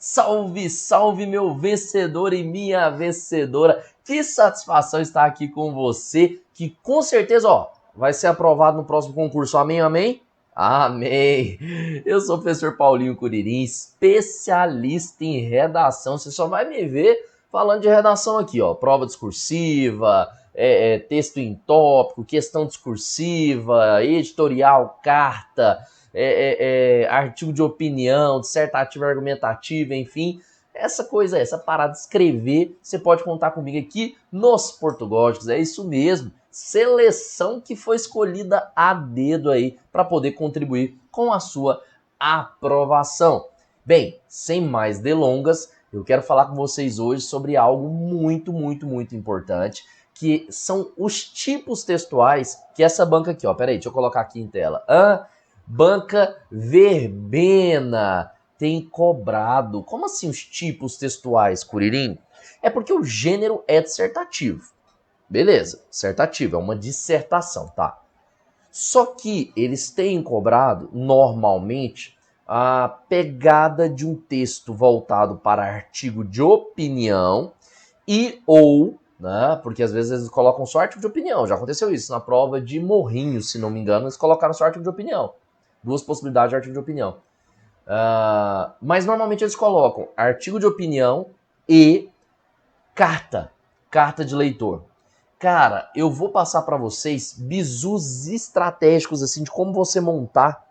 Salve, salve meu vencedor e minha vencedora. Que satisfação estar aqui com você, que com certeza, vai ser aprovado no próximo concurso. Amém, amém? Amém! Eu sou o professor Paulinho Curirim, especialista em redação. Você só vai me ver falando de redação aqui, prova discursiva, texto em tópico, questão discursiva, editorial, carta, artigo de opinião, dissertativa argumentativa, enfim, essa parada de escrever, você pode contar comigo aqui nos Portugógicos, é isso mesmo, seleção que foi escolhida a dedo aí para poder contribuir com a sua aprovação. Bem, sem mais delongas, eu quero falar com vocês hoje sobre algo muito, muito, muito importante, que são os tipos textuais que essa banca aqui, peraí, deixa eu colocar aqui em tela. Banca Verbena tem cobrado. Como assim os tipos textuais, Curirim? É porque o gênero é dissertativo. Beleza, dissertativo, é uma dissertação, tá? Só que eles têm cobrado, normalmente, a pegada de um texto voltado para artigo de opinião ou, né, porque às vezes eles colocam só artigo de opinião. Já aconteceu isso na prova de Morrinho, se não me engano, eles colocaram só artigo de opinião. Duas possibilidades de artigo de opinião. Mas normalmente eles colocam artigo de opinião e carta de leitor. Cara, eu vou passar para vocês bizus estratégicos assim de como você montar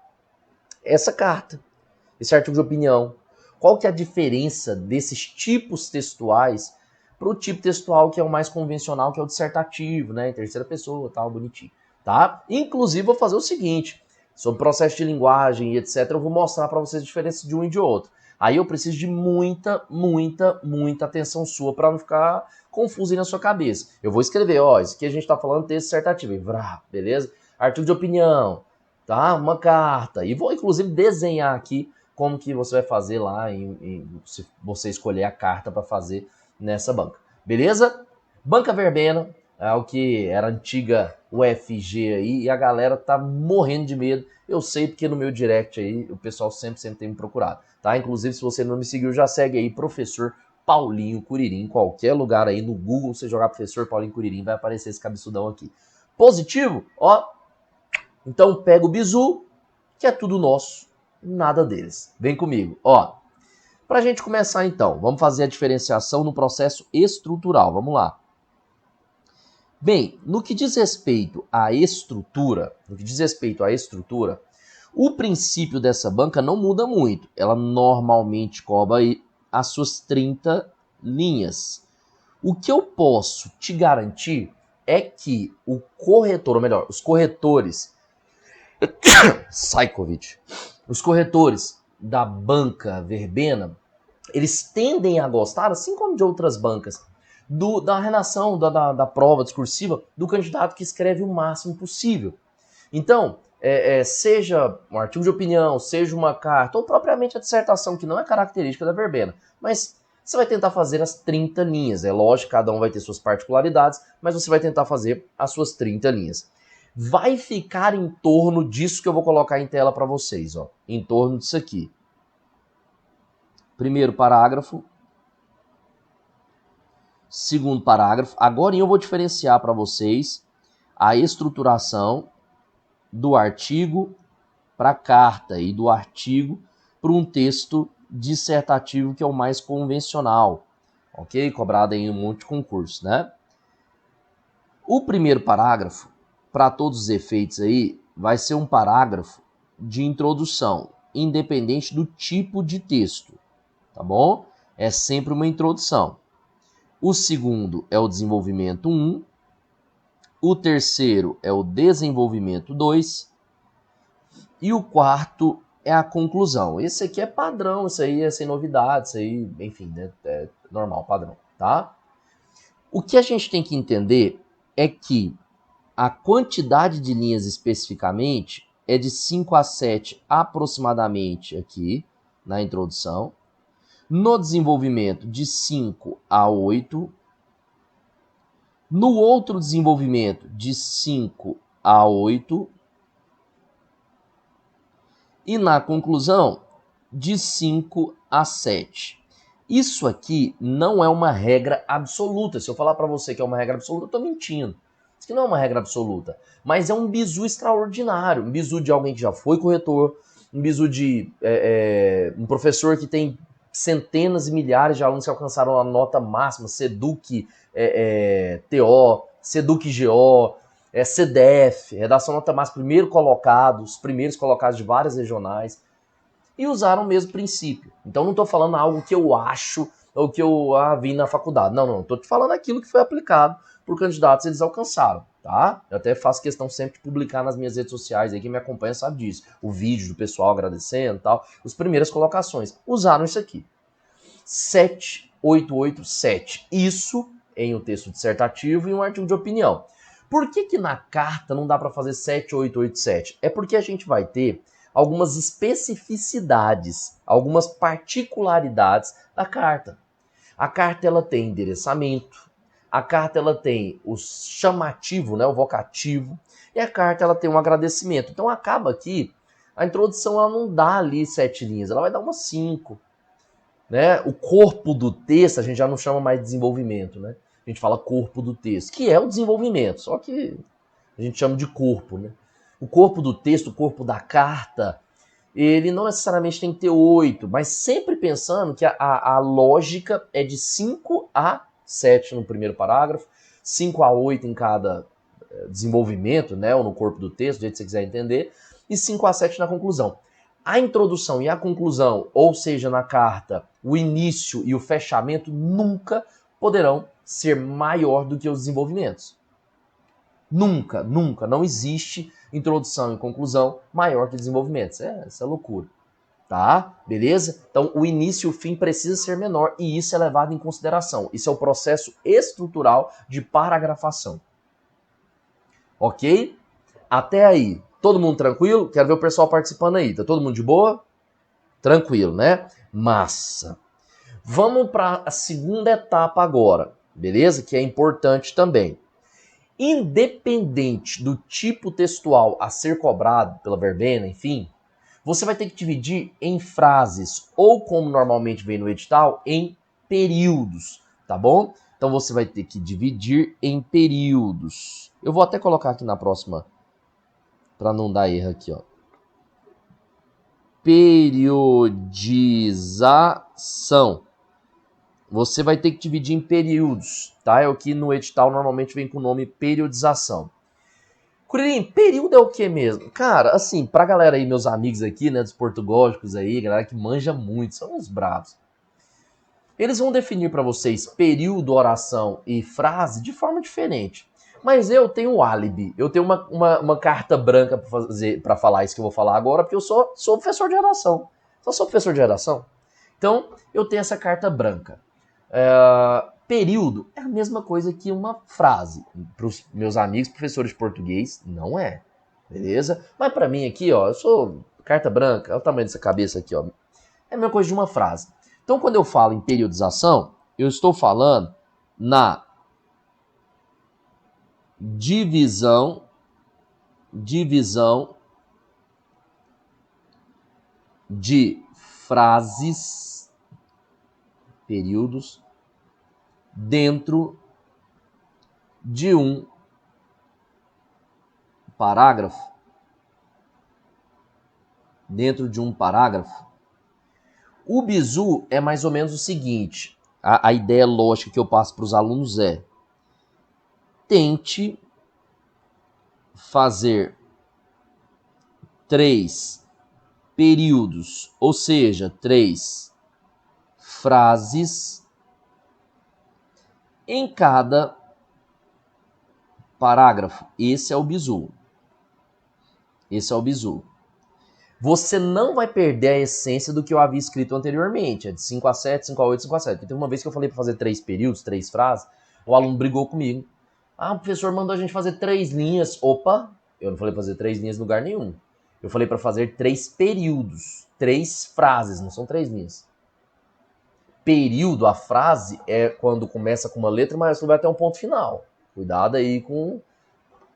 essa carta, esse artigo de opinião. Qual que é a diferença desses tipos textuais para o tipo textual que é o mais convencional, que é o dissertativo, né, em terceira pessoa, tal, bonitinho, tá? Inclusive vou fazer o seguinte, sobre processo de linguagem e etc, eu vou mostrar para vocês a diferença de um e de outro. Aí eu preciso de muita, muita, muita atenção sua para não ficar confuso aí na sua cabeça. Eu vou escrever, isso aqui a gente tá falando texto dissertativo, beleza? Artigo de opinião, tá? Uma carta. E vou inclusive desenhar aqui como que você vai fazer lá, se você escolher a carta para fazer nessa banca. Beleza? Banca Verbena, é o que era antiga UFG aí, e a galera tá morrendo de medo. Eu sei porque no meu direct aí o pessoal sempre tem me procurado, tá? Inclusive, se você não me seguiu, já segue aí, professor Paulinho Curirim. Em qualquer lugar aí no Google, você jogar professor Paulinho Curirim, vai aparecer esse cabeçudão aqui. Positivo? Então pega o bizu, que é tudo nosso, nada deles. Vem comigo, Pra gente começar então, vamos fazer a diferenciação no processo estrutural, vamos lá. Bem, no que diz respeito à estrutura, o princípio dessa banca não muda muito. Ela normalmente cobra as suas 30 linhas. O que eu posso te garantir é que o corretor, ou melhor, os corretores os corretores da banca Verbena, eles tendem a gostar, assim como de outras bancas, da redação, da prova discursiva, do candidato que escreve o máximo possível. Então, seja um artigo de opinião, seja uma carta, ou propriamente a dissertação, que não é característica da Verbena, mas você vai tentar fazer as 30 linhas. É lógico, cada um vai ter suas particularidades, mas você vai tentar fazer as suas 30 linhas. Vai ficar em torno disso que eu vou colocar em tela para vocês, em torno disso aqui. Primeiro parágrafo, segundo parágrafo. Agora eu vou diferenciar para vocês a estruturação do artigo para a carta e do artigo para um texto dissertativo, que é o mais convencional, ok? Cobrado em um monte de concurso, né? O primeiro parágrafo, para todos os efeitos aí, vai ser um parágrafo de introdução, independente do tipo de texto, tá bom? É sempre uma introdução. O segundo é o desenvolvimento 1, o terceiro é o desenvolvimento 2 e o quarto é a conclusão. Esse aqui é padrão, isso aí é sem novidade, isso aí, enfim, né, é normal, padrão, tá? O que a gente tem que entender é que a quantidade de linhas especificamente é de 5 a 7 aproximadamente aqui na introdução. No desenvolvimento, de 5 a 8. No outro desenvolvimento, de 5 a 8. E na conclusão, de 5 a 7. Isso aqui não é uma regra absoluta. Se eu falar para você que é uma regra absoluta, eu estou mentindo. Isso aqui não é uma regra absoluta. Mas é um bizu extraordinário. Um bizu de alguém que já foi corretor, um bizu de um professor que tem centenas e milhares de alunos que alcançaram a nota máxima, SEDUC TO, SEDUC GO, CDF, redação nota máxima, os primeiros colocados de várias regionais, e usaram o mesmo princípio. Então não estou falando algo que eu acho ou que eu vi na faculdade. Não, estou te falando aquilo que foi aplicado por candidatos e eles alcançaram, tá? Eu até faço questão sempre de publicar nas minhas redes sociais, aí quem me acompanha sabe disso. O vídeo do pessoal agradecendo e tal. As primeiras colocações usaram isso aqui. 7887. Isso em um texto dissertativo e um artigo de opinião. Por que na carta não dá para fazer 7887? É porque a gente vai ter algumas especificidades, algumas particularidades da carta. A carta ela tem endereçamento, a carta ela tem o chamativo, né, o vocativo, e a carta ela tem um agradecimento. Então acaba aqui, a introdução ela não dá ali 7 linhas, ela vai dar umas 5. Né? O corpo do texto a gente já não chama mais de desenvolvimento, né? A gente fala corpo do texto, que é o desenvolvimento, só que a gente chama de corpo, né? O corpo do texto, o corpo da carta, ele não necessariamente tem que ter 8, mas sempre pensando que a lógica é de 5 a 7 no primeiro parágrafo, 5 a 8 em cada desenvolvimento, né? Ou no corpo do texto, do jeito que você quiser entender, e 5 a 7 na conclusão. A introdução e a conclusão, ou seja, na carta, o início e o fechamento nunca poderão ser maior do que os desenvolvimentos. Nunca, nunca. Não existe introdução e conclusão maior que desenvolvimentos. Isso é loucura. Tá? Beleza? Então, o início e o fim precisa ser menor e isso é levado em consideração. Isso é o processo estrutural de paragrafação. Ok? Até aí. Todo mundo tranquilo? Quero ver o pessoal participando aí. Tá todo mundo de boa? Tranquilo, né? Massa. Vamos para a segunda etapa agora, beleza? Que é importante também. Independente do tipo textual a ser cobrado pela verbena, enfim, você vai ter que dividir em frases ou, como normalmente vem no edital, em períodos, tá bom? Então você vai ter que dividir em períodos. Eu vou até colocar aqui na próxima para não dar erro aqui, ó. Periodização. Você vai ter que dividir em períodos, tá? É o que no edital normalmente vem com o nome periodização. Curirim, período é o que mesmo? Cara, assim, pra galera aí, meus amigos aqui, né, dos portugólicos aí, galera que manja muito, são uns bravos. Eles vão definir para vocês período, oração e frase de forma diferente. Mas eu tenho um álibi, eu tenho uma carta branca para falar isso que eu vou falar agora, porque eu sou professor de redação. Só sou professor de redação. Então, eu tenho essa carta branca. Período é a mesma coisa que uma frase. Para os meus amigos professores de português, não é. Beleza? Mas para mim aqui, ó, eu sou carta branca, olha o tamanho dessa cabeça aqui, ó. É a mesma coisa de uma frase. Então, quando eu falo em periodização, eu estou falando na divisão de frases, períodos, dentro de um parágrafo. Dentro de um parágrafo. O bizu é mais ou menos o seguinte, a ideia lógica que eu passo para os alunos é: tente fazer 3 períodos, ou seja, 3 frases em cada parágrafo. Esse é o bizu. Esse é o bizu. Você não vai perder a essência do que eu havia escrito anteriormente. É de 5 a 7, 5 a 8, 5 a 7. Porque tem uma vez que eu falei para fazer 3 períodos, 3 frases, o aluno brigou comigo. Ah, o professor mandou a gente fazer 3 linhas. Opa, eu não falei para fazer 3 linhas em lugar nenhum. Eu falei para fazer 3 períodos, 3 frases, não são 3 linhas. Período, a frase, é quando começa com uma letra, mas vai até um ponto final. Cuidado aí com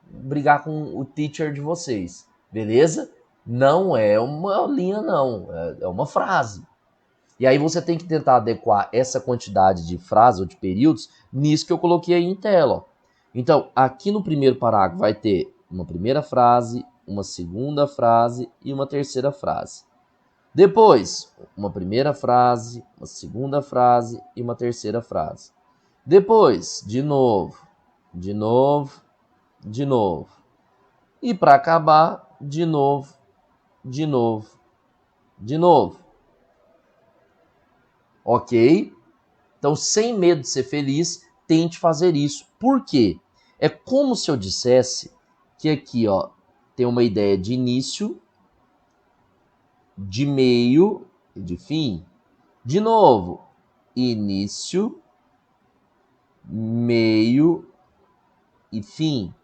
brigar com o teacher de vocês, beleza? Não é uma linha, não. É uma frase. E aí você tem que tentar adequar essa quantidade de frases ou de períodos nisso que eu coloquei aí em tela. Ó. Então, aqui no primeiro parágrafo vai ter uma primeira frase, uma segunda frase e uma terceira frase. Depois, uma primeira frase, uma segunda frase e uma terceira frase. Depois, de novo, de novo, de novo. E para acabar, de novo, de novo, de novo. Ok? Então, sem medo de ser feliz, tente fazer isso. Por quê? É como se eu dissesse que aqui, ó, tem uma ideia de início, de meio e de fim. De novo, início, meio e fim.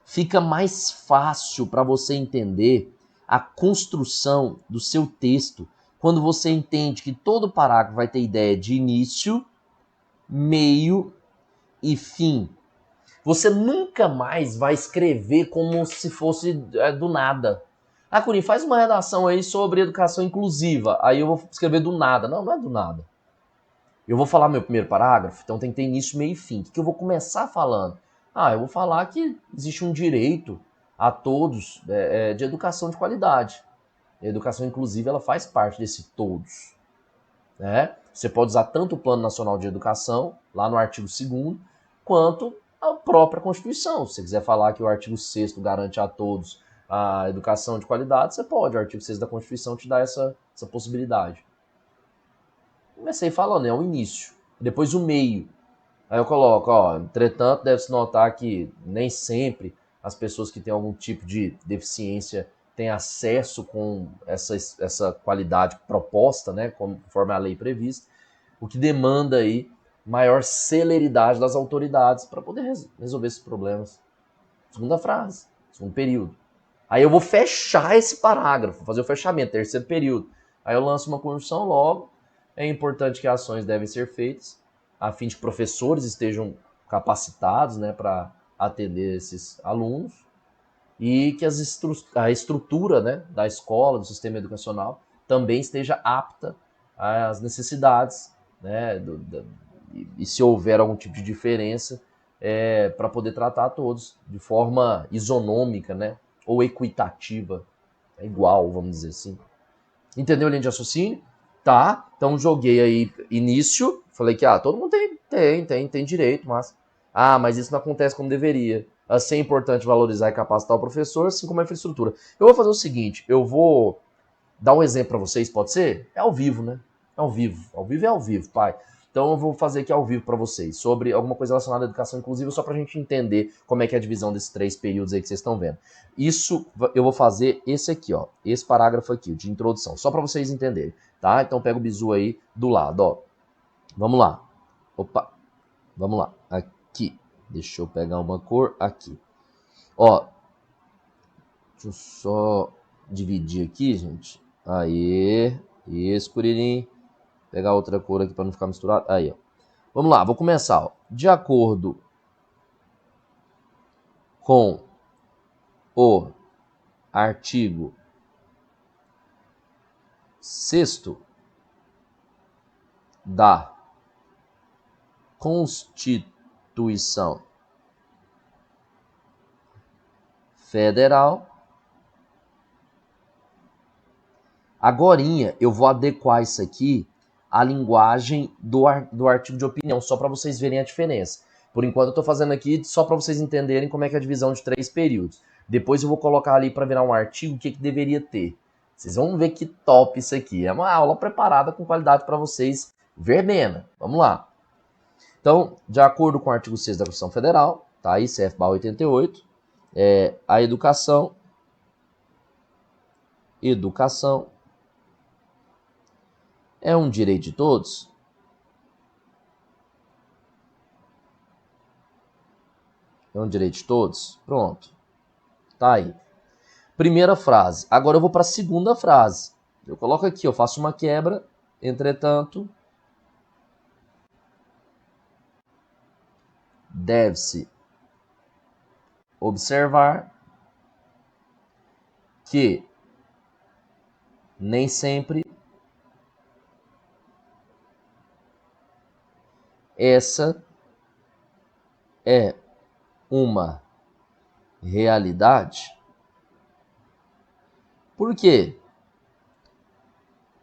Fica mais fácil para você entender a construção do seu texto quando você entende que todo parágrafo vai ter ideia de início, meio e fim. Você nunca mais vai escrever como se fosse do nada. Ah, Curim, faz uma redação aí sobre educação inclusiva. Aí eu vou escrever do nada. Não, não é do nada. Eu vou falar meu primeiro parágrafo, então tem que ter início, meio e fim. O que eu vou começar falando? Ah, eu vou falar que existe um direito a todos de educação de qualidade. A educação inclusiva ela faz parte desse todos. Né? Você pode usar tanto o Plano Nacional de Educação, lá no artigo 2º, quanto a própria Constituição. Se você quiser falar que o artigo 6º garante a todos a educação de qualidade, você pode. O artigo 6º da Constituição te dá essa possibilidade. Comecei falando, é o início. Depois o meio. Aí eu coloco, ó, entretanto, deve-se notar que nem sempre as pessoas que têm algum tipo de deficiência têm acesso com essa qualidade proposta, né, conforme a lei prevista, o que demanda aí maior celeridade das autoridades para poder resolver esses problemas. Segunda frase, segundo período. Aí eu vou fechar esse parágrafo, fazer o fechamento, terceiro período. Aí eu lanço uma conjunção logo. É importante que ações devem ser feitas, a fim de que professores estejam capacitados, né, para atender esses alunos e que a estrutura, né, da escola, do sistema educacional, também esteja apta às necessidades, né, e se houver algum tipo de diferença, para poder tratar a todos de forma isonômica, né, ou equitativa, igual, vamos dizer assim. Entendeu a linha de raciocínio? Tá, então joguei aí início, falei que todo mundo tem direito, mas isso não acontece como deveria. Assim é importante valorizar e capacitar o professor, assim como a infraestrutura. Eu vou fazer o seguinte, eu vou dar um exemplo para vocês, pode ser? É ao vivo, né? É ao vivo. Ao vivo é ao vivo, pai. Então eu vou fazer aqui ao vivo para vocês, sobre alguma coisa relacionada à educação inclusiva, só para a gente entender como é que é a divisão desses 3 períodos aí que vocês estão vendo. Isso eu vou fazer esse aqui, ó, esse parágrafo aqui, de introdução, só para vocês entenderem, tá? Então pega o bizu aí do lado, ó. Vamos lá. Opa. Vamos lá. Aqui. Deixa eu pegar uma cor aqui. Ó. Deixa eu só dividir aqui, gente. Aê. Isso, Curirim. Pegar outra cor aqui para não ficar misturado. Aí, ó. Vamos lá, vou começar. Ó. De acordo com o artigo 6º da Constituição Federal. Agorinha eu vou adequar isso aqui à linguagem do artigo de opinião, só para vocês verem a diferença. Por enquanto eu estou fazendo aqui só para vocês entenderem como é que é a divisão de 3 períodos. Depois eu vou colocar ali para virar um artigo o que deveria ter. Vocês vão ver que top isso aqui. É uma aula preparada com qualidade para vocês verbena. Vamos lá. Então, de acordo com o artigo 6º da Constituição Federal, tá aí, CF/88, a educação é um direito de todos? É um direito de todos? Pronto. Tá aí. Primeira frase. Agora eu vou para a segunda frase. Eu coloco aqui, eu faço uma quebra. Entretanto, deve-se observar que nem sempre essa é uma realidade? Por quê?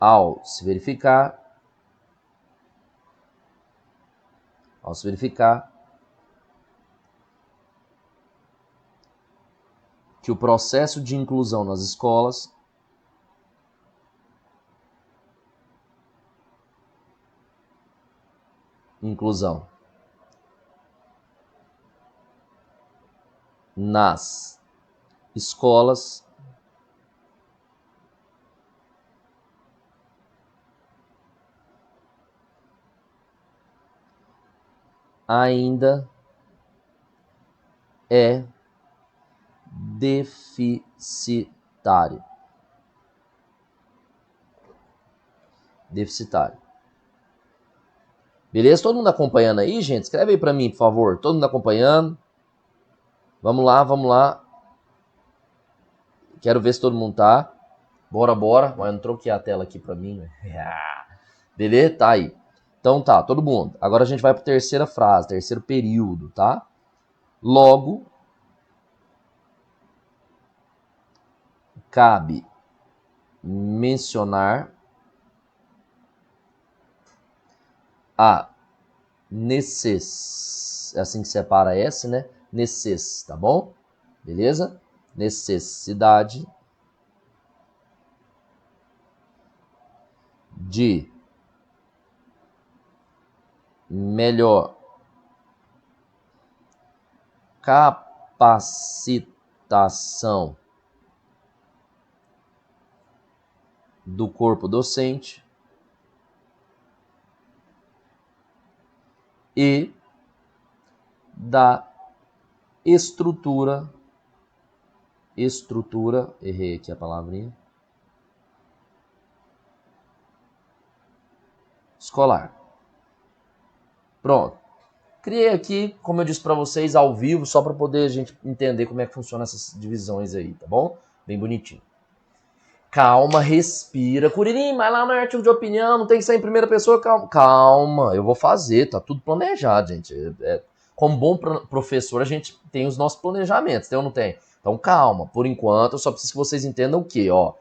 Ao se verificar que o processo de inclusão nas escolas nas escolas ainda é deficitário. Beleza? Todo mundo acompanhando aí, gente? Escreve aí pra mim, por favor. Todo mundo acompanhando? Vamos lá. Quero ver se todo mundo tá. Bora. Mas eu não troquei a tela aqui pra mim, né? Beleza? Tá aí. Então tá, todo mundo. Agora a gente vai pra terceira frase, terceiro período, tá? Logo, cabe mencionar a é assim que separa S, né? Tá bom? Beleza? Necessidade de melhor capacitação do corpo docente e da estrutura, errei aqui a palavrinha, escolar. Pronto. Criei aqui, como eu disse para vocês, ao vivo, só para poder a gente entender como é que funciona essas divisões aí, tá bom? Bem bonitinho. Calma, respira. Curirim, mas lá no artigo de opinião não tem que ser em primeira pessoa. Calma, eu vou fazer, tá tudo planejado, gente. Como bom professor, a gente tem os nossos planejamentos, tem ou não tem? Então calma, por enquanto eu só preciso que vocês entendam o quê? Ó,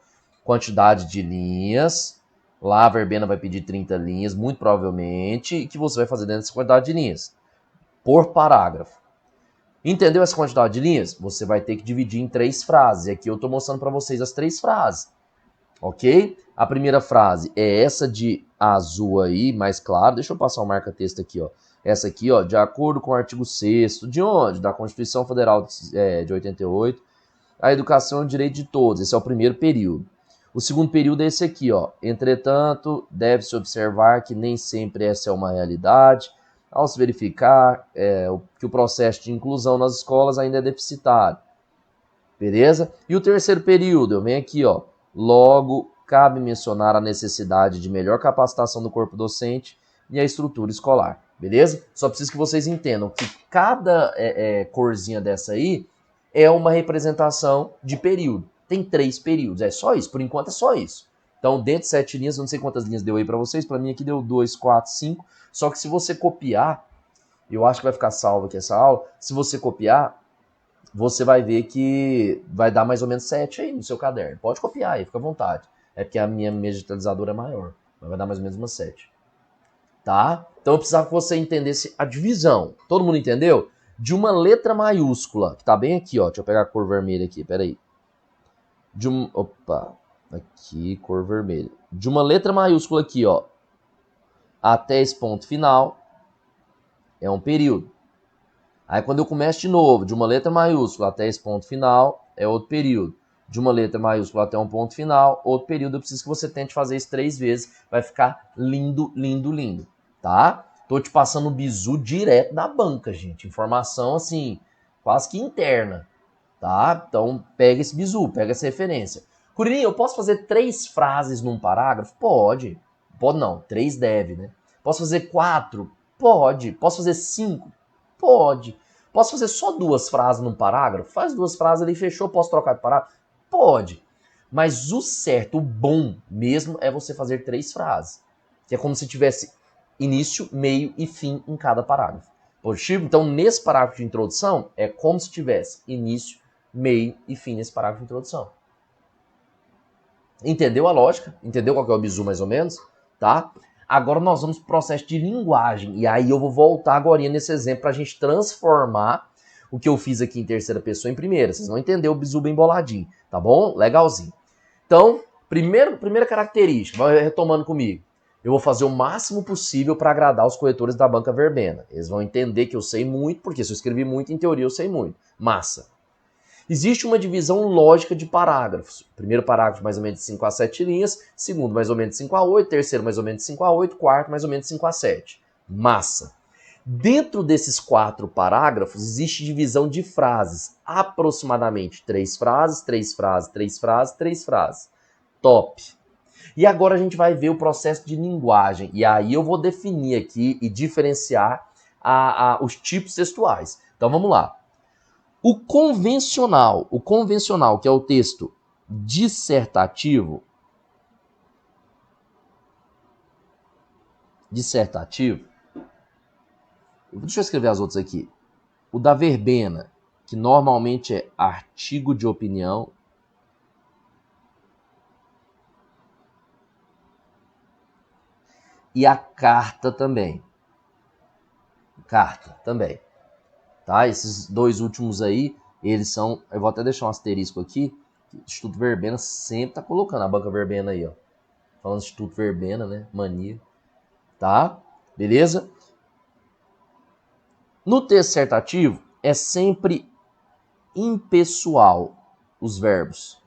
quantidade de linhas, lá a verbena vai pedir 30 linhas, muito provavelmente, e que você vai fazer dentro dessa quantidade de linhas, por parágrafo. Entendeu essa quantidade de linhas? Você vai ter que dividir em 3 frases, e aqui eu estou mostrando para vocês as 3 frases. Ok? A primeira frase é essa de azul aí, mais claro. Deixa eu passar o marca-texto aqui, ó. Essa aqui, ó, de acordo com o artigo 6º, de onde? Da Constituição Federal de 88, a educação é um direito de todos. Esse é o primeiro período. O segundo período é esse aqui, ó. Entretanto, deve-se observar que nem sempre essa é uma realidade, ao se verificar que o processo de inclusão nas escolas ainda é deficitário. Beleza? E o terceiro período, eu venho aqui, ó. Logo, cabe mencionar a necessidade de melhor capacitação do corpo docente e a estrutura escolar, beleza? Só preciso que vocês entendam que cada corzinha dessa aí é uma representação de período. Tem 3 períodos, é só isso, por enquanto é só isso. Então, dentro de 7 linhas, eu não sei quantas linhas deu aí para vocês, para mim aqui deu 2, 4, 5, só que se você copiar, eu acho que vai ficar salvo aqui essa aula, se você copiar, você vai ver que vai dar mais ou menos 7 aí no seu caderno. Pode copiar aí, fica à vontade. É porque a minha digitalizadora é maior, mas vai dar mais ou menos umas 7. Tá? Então eu precisava que você entendesse a divisão. Todo mundo entendeu? De uma letra maiúscula, que tá bem aqui, ó. Deixa eu pegar a cor vermelha aqui, peraí. Aqui, cor vermelha. De uma letra maiúscula aqui, ó, até esse ponto final, é um período. Aí quando eu começo de novo, de uma letra maiúscula até esse ponto final, é outro período. De uma letra maiúscula até um ponto final, outro período. Eu preciso que você tente fazer isso 3 vezes. Vai ficar lindo, lindo, lindo. Tá? Tô te passando o bizu direto da banca, gente. Informação, assim, quase que interna. Tá? Então, pega esse bizu, pega essa referência. Curirim, eu posso fazer 3 frases num parágrafo? Pode. Pode não, 3 deve, né? Posso fazer 4? Pode. Posso fazer 5? Pode. Posso fazer só 2 frases num parágrafo? Faz 2 frases ali, fechou, posso trocar de parágrafo? Pode. Mas o certo, o bom mesmo, é você fazer 3 frases. Que é como se tivesse início, meio e fim em cada parágrafo. Positivo? Então, nesse parágrafo de introdução, é como se tivesse início, meio e fim nesse parágrafo de introdução. Entendeu a lógica? Entendeu qual que é o bizu mais ou menos? Tá? Agora nós vamos para o processo de linguagem. E aí eu vou voltar agora nesse exemplo para a gente transformar o que eu fiz aqui em terceira pessoa em primeira. Vocês vão entender o bizu bem boladinho, tá bom? Legalzinho. Então, primeira característica, vai retomando comigo. Eu vou fazer o máximo possível para agradar os corretores da banca verbena. Eles vão entender que eu sei muito, porque se eu escrevi muito, em teoria eu sei muito. Massa. Existe uma divisão lógica de parágrafos. Primeiro parágrafo mais ou menos de 5 a 7 linhas, segundo mais ou menos de 5 a 8, terceiro mais ou menos de 5 a 8, quarto mais ou menos de 5 a 7. Massa. Dentro desses 4 parágrafos existe divisão de frases, aproximadamente 3 frases, 3 frases, 3 frases, 3 frases. Top. E agora a gente vai ver o processo de linguagem. E aí eu vou definir aqui e diferenciar os tipos textuais. Então vamos lá. O convencional, que é o texto dissertativo, deixa eu escrever as outras aqui. O da verbena, que normalmente é artigo de opinião. E a carta também. Tá? Esses dois últimos aí, eles são... Eu vou até deixar um asterisco aqui. O Instituto Verbena sempre tá colocando a banca verbena aí, ó. Falando Instituto Verbena, né? Mania. Tá? Beleza? No texto dissertativo, é sempre impessoal os verbos.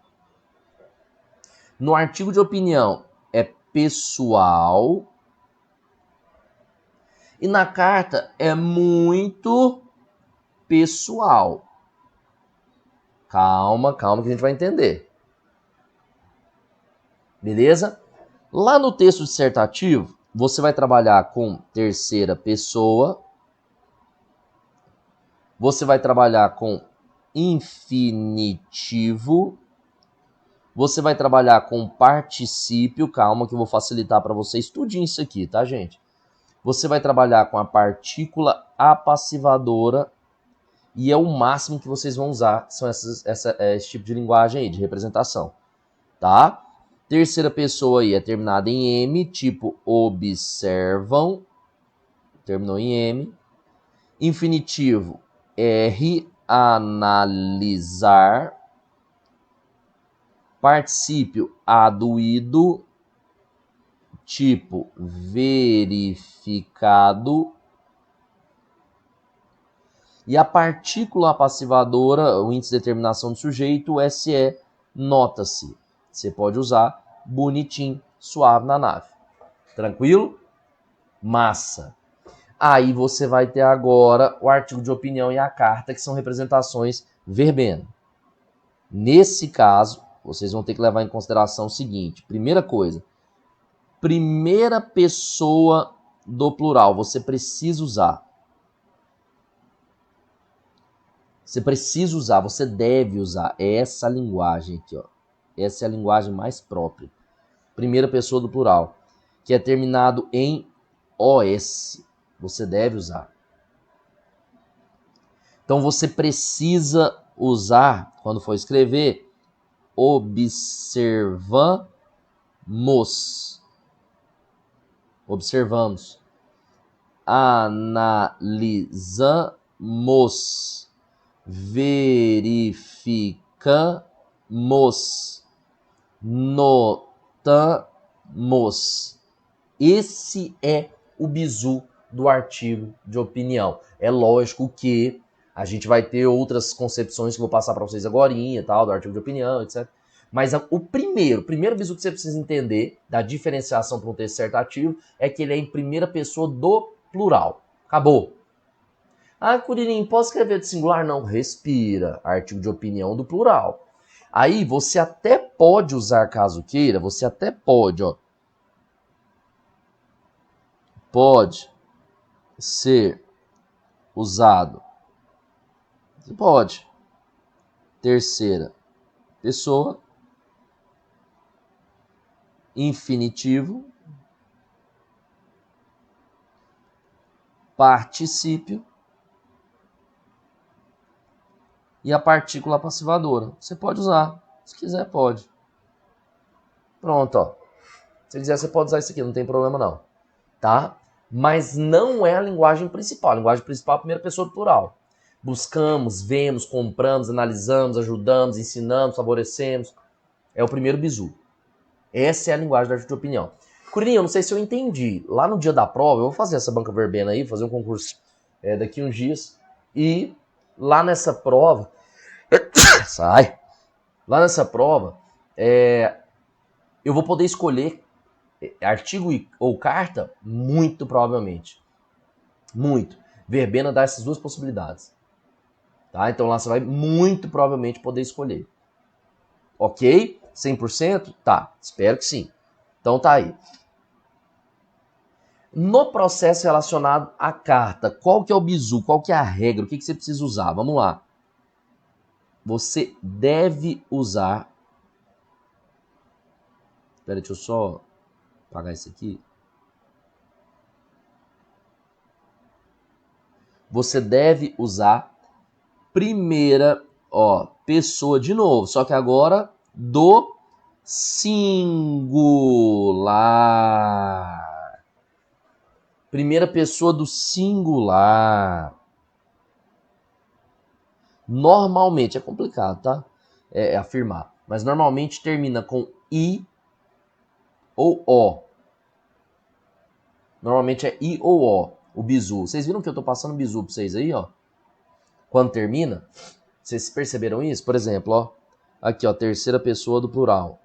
No artigo de opinião, é pessoal. E na carta, é muito pessoal. Calma que a gente vai entender. Beleza? Lá no texto dissertativo, você vai trabalhar com terceira pessoa. Você vai trabalhar com infinitivo. Você vai trabalhar com particípio. Calma que eu vou facilitar para vocês tudinho isso aqui, tá, gente? Você vai trabalhar com a partícula apassivadora. E é o máximo que vocês vão usar, são esse tipo de linguagem aí, de representação, tá? Terceira pessoa aí é terminada em M, tipo observam, terminou em M. Infinitivo, R, analisar. Particípio, aduído, tipo verificado. E a partícula apassivadora, o índice de determinação do sujeito, o SE, nota-se. Você pode usar bonitinho, suave na nave. Tranquilo? Massa. Aí você vai ter agora o artigo de opinião e a carta, que são representações verbena. Nesse caso, vocês vão ter que levar em consideração o seguinte. Primeira coisa, primeira pessoa do plural, você precisa usar. Você precisa usar, você deve usar essa linguagem aqui, ó. Essa é a linguagem mais própria. Primeira pessoa do plural, que é terminado em OS. Você deve usar. Então você precisa usar, quando for escrever, observamos. Observamos. Analisamos. Verificamos, notamos. Esse é o bizu do artigo de opinião. É lógico que a gente vai ter outras concepções que eu vou passar para vocês agora, tal, do artigo de opinião, etc. Mas o primeiro bizu que você precisa entender da diferenciação para um texto dissertativo é que ele é em primeira pessoa do plural. Acabou. Ah, Curirim, posso escrever de singular? Não, respira. Artigo de opinião do plural. Aí você até pode usar, caso queira, você até pode, ó. Pode ser usado. Você pode. Terceira pessoa. Infinitivo. particípio e a partícula passivadora. Você pode usar, se quiser pode. Pronto, ó. Se quiser você pode usar isso aqui, não tem problema não, tá? Mas não é a linguagem principal. A linguagem principal é a primeira pessoa do plural. Buscamos, vemos, compramos, analisamos, ajudamos, ensinamos, favorecemos. É o primeiro bizu. Essa é a linguagem da ajuda de opinião. Curirinho, eu não sei se eu entendi. Lá no dia da prova, eu vou fazer essa banca verbena aí, fazer um concurso daqui uns dias. E lá nessa prova... Sai! Lá nessa prova, eu vou poder escolher artigo ou carta? Muito provavelmente. Muito. Verbena dá essas duas possibilidades. Tá? Então lá você vai muito provavelmente poder escolher. Ok? 100%? Tá. Espero que sim. Então tá aí. No processo relacionado à carta, qual que é o bizu? Qual que é a regra? O que você precisa usar? Vamos lá. Você deve usar... Espera, deixa eu só apagar isso aqui. Você deve usar primeira, pessoa de novo, só que agora do singular. Primeira pessoa do singular. Normalmente, é complicado, tá? Afirmar. Mas normalmente termina com I ou O. Normalmente é I ou O, o bizu. Vocês viram que eu tô passando bizu pra vocês aí, ó? Quando termina, vocês perceberam isso? Por exemplo, ó. Aqui, ó, terceira pessoa do plural.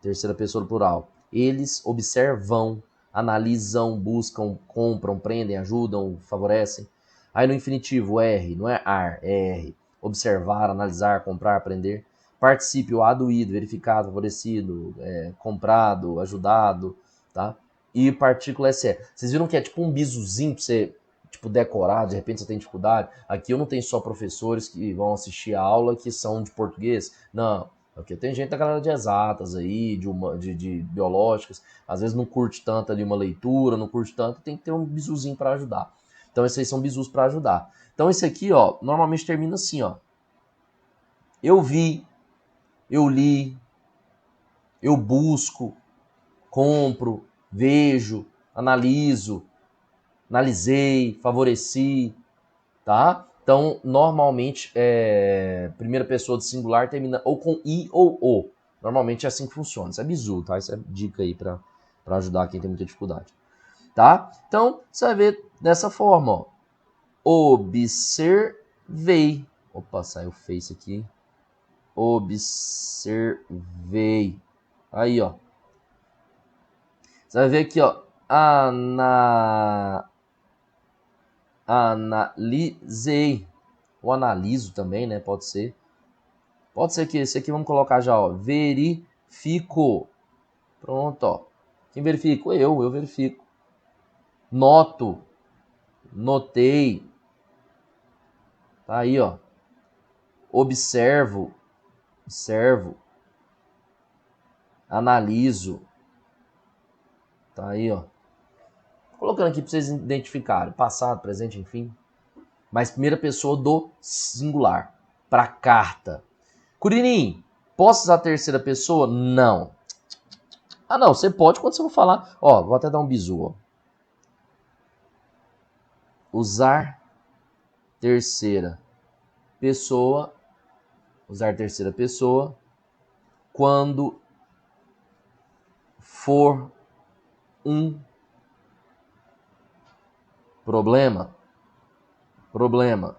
Terceira pessoa do plural. Eles observam, analisam, buscam, compram, prendem, ajudam, favorecem. Aí no infinitivo, R, não é ar, é R. Observar, analisar, comprar, aprender. Particípio, A do ido, verificado, favorecido, comprado, ajudado, tá? E partícula SE. Vocês viram que é tipo um bizuzinho pra você decorar, de repente você tem dificuldade. Aqui eu não tenho só professores que vão assistir a aula que são de português. Não, porque tem gente da galera de exatas aí, de biológicas, às vezes não curte tanto ali uma leitura, não curte tanto, tem que ter um bizuzinho para ajudar. Então esses aí são bizus para ajudar. Então esse aqui, ó, normalmente termina assim, ó. Eu vi, eu li, eu busco, compro, vejo, analiso, analisei, favoreci, tá? Então, normalmente, primeira pessoa do singular termina ou com I ou O. Normalmente é assim que funciona. Isso é bizu, tá? Isso é dica aí pra ajudar quem tem muita dificuldade. Tá? Então, você vai ver dessa forma, ó. Observei. Opa, saiu face aqui. Observei. Aí, ó. Você vai ver aqui, ó. Analisei. Ou analiso também, né? Pode ser. Pode ser que esse aqui vamos colocar já, ó. Verifico. Pronto, ó. Quem verifica? Eu verifico. Noto. Notei. Tá aí, ó. Observo. Observo. Analiso. Tá aí, ó. Colocando aqui para vocês identificarem. Passado, presente, enfim. Mas primeira pessoa do singular. Para carta. Curirim, posso usar a terceira pessoa? Não. Ah, não. Você pode quando você for falar. Ó, vou até dar um bizu, ó. Usar terceira pessoa. Usar terceira pessoa. Quando for um problema. Problema.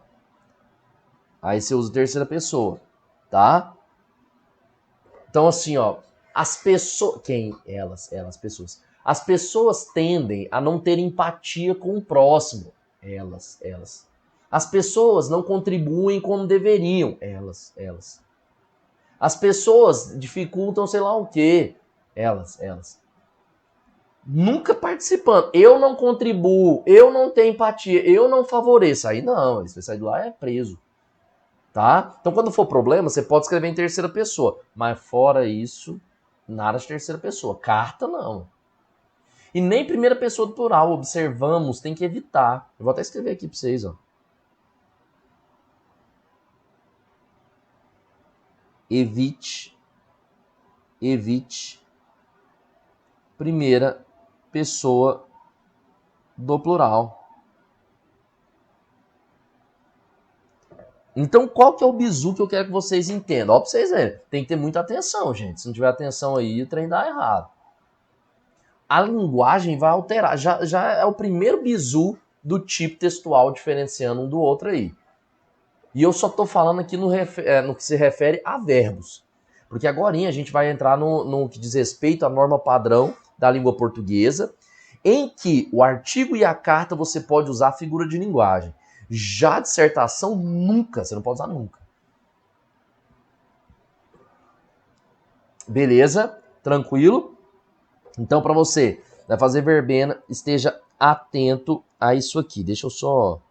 Aí você usa terceira pessoa, tá? Então assim, ó, as pessoas, elas, pessoas. As pessoas tendem a não ter empatia com o próximo, elas. As pessoas não contribuem como deveriam, elas. As pessoas dificultam sei lá o quê, elas. Nunca participando. Eu não contribuo, eu não tenho empatia, eu não favoreço. Aí não, você vai sair de lá é preso. Tá? Então, quando for problema, você pode escrever em terceira pessoa. Mas fora isso, nada de terceira pessoa. Carta, não. E nem primeira pessoa do plural, observamos, tem que evitar. Eu vou até escrever aqui para vocês, ó. Evite primeira pessoa do plural. Então, qual que é o bizu que eu quero que vocês entendam? Ó, pra vocês verem, tem que ter muita atenção, gente. Se não tiver atenção aí, o trem dá errado. A linguagem vai alterar. Já é o primeiro bizu do tipo textual diferenciando um do outro aí. E eu só estou falando aqui no que se refere a verbos. Porque agora a gente vai entrar no que diz respeito à norma padrão da língua portuguesa, em que o artigo e a carta você pode usar a figura de linguagem. Já a dissertação, nunca. Você não pode usar nunca. Beleza? Tranquilo? Então, para você vai fazer verbena, esteja atento a isso aqui. Deixa eu só...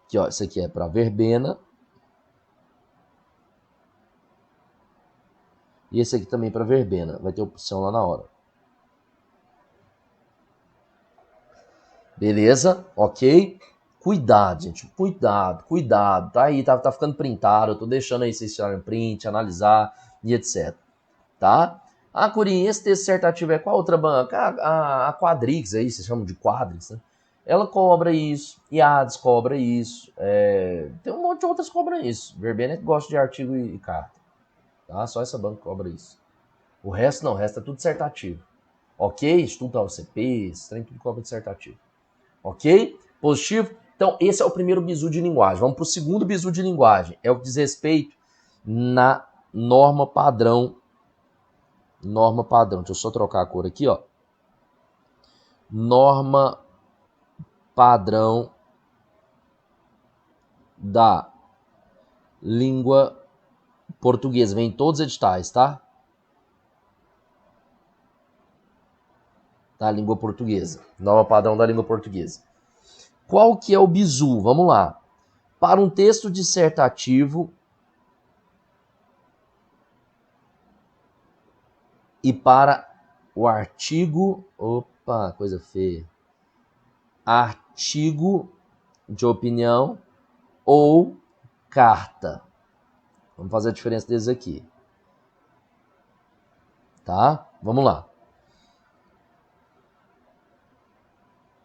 Aqui, ó, isso aqui é para verbena. E esse aqui também para verbena. Vai ter opção lá na hora. Beleza? Ok? Cuidado, gente. Cuidado. Tá aí, tá ficando printado. Eu tô deixando aí vocês tirarem print, analisar e etc. Tá? Ah, Curinha, esse texto dissertativo é qual outra banca? A Quadrix aí, vocês chamam de Quadrix, né? Ela cobra isso, IADES cobra isso, tem um monte de outras que cobram isso. Verbena gosta de artigo e carta, tá? Só essa banca cobra isso. O resto não, o resto é tudo dissertativo. Ok? Instituto AOCP, esse trem tudo cobra dissertativo. Ok? Positivo? Então, esse é o primeiro bizu de linguagem. Vamos para o segundo bizu de linguagem. É o que diz respeito na norma padrão. Norma padrão. Deixa eu só trocar a cor aqui, ó. Norma padrão da língua portuguesa. Vem em todos os editais, tá? Da língua portuguesa. Norma padrão da língua portuguesa. Qual que é o bizu? Vamos lá. Para um texto dissertativo e para o artigo... Opa, coisa feia. Artigo de opinião ou carta. Vamos fazer a diferença deles aqui. Tá? Vamos lá.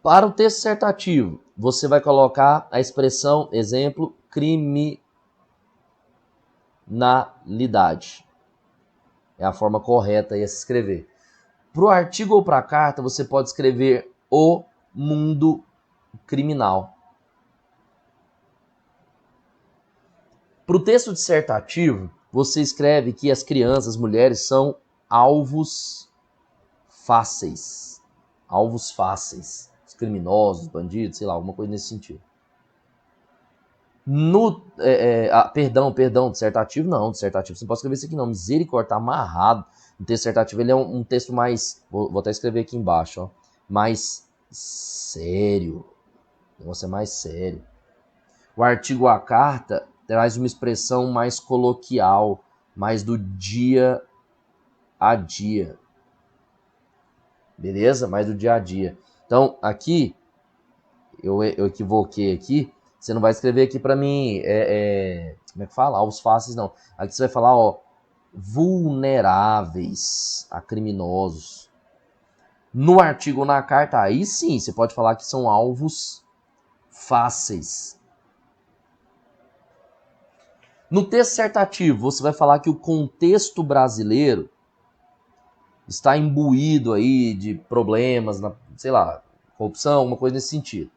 Para o texto dissertativo, você vai colocar a expressão, exemplo, criminalidade. É a forma correta de se escrever. Para o artigo ou para a carta, você pode escrever o mundo criminal. Para o texto dissertativo, você escreve que as crianças, as mulheres, são alvos fáceis. Alvos fáceis. Os criminosos, bandidos, sei lá, alguma coisa nesse sentido. No perdão, dissertativo não. Dissertativo você não pode escrever isso aqui não. Misericórdia, tá amarrado. O texto dissertativo ele é um texto mais... Vou até escrever aqui embaixo, ó. Mais sério. O negócio é mais sério. O artigo a carta traz uma expressão mais coloquial, mais do dia a dia. Beleza? Mais do dia a dia. Então, aqui, eu equivoquei aqui. Você não vai escrever aqui para mim, como é que fala? Alvos fáceis, não. Aqui você vai falar, ó, vulneráveis a criminosos. No artigo ou na carta, aí sim, você pode falar que são alvos fáceis. No texto dissertativo, você vai falar que o contexto brasileiro está imbuído aí de problemas, sei lá, corrupção, alguma coisa nesse sentido.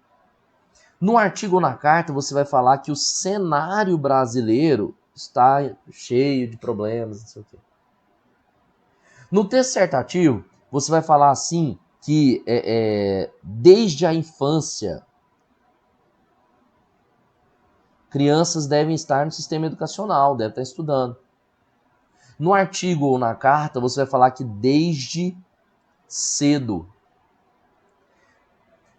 No artigo ou na carta, você vai falar que o cenário brasileiro está cheio de problemas, não sei o quê. No texto dissertativo, você vai falar assim que desde a infância, crianças devem estar no sistema educacional, devem estar estudando. No artigo ou na carta, você vai falar que desde cedo.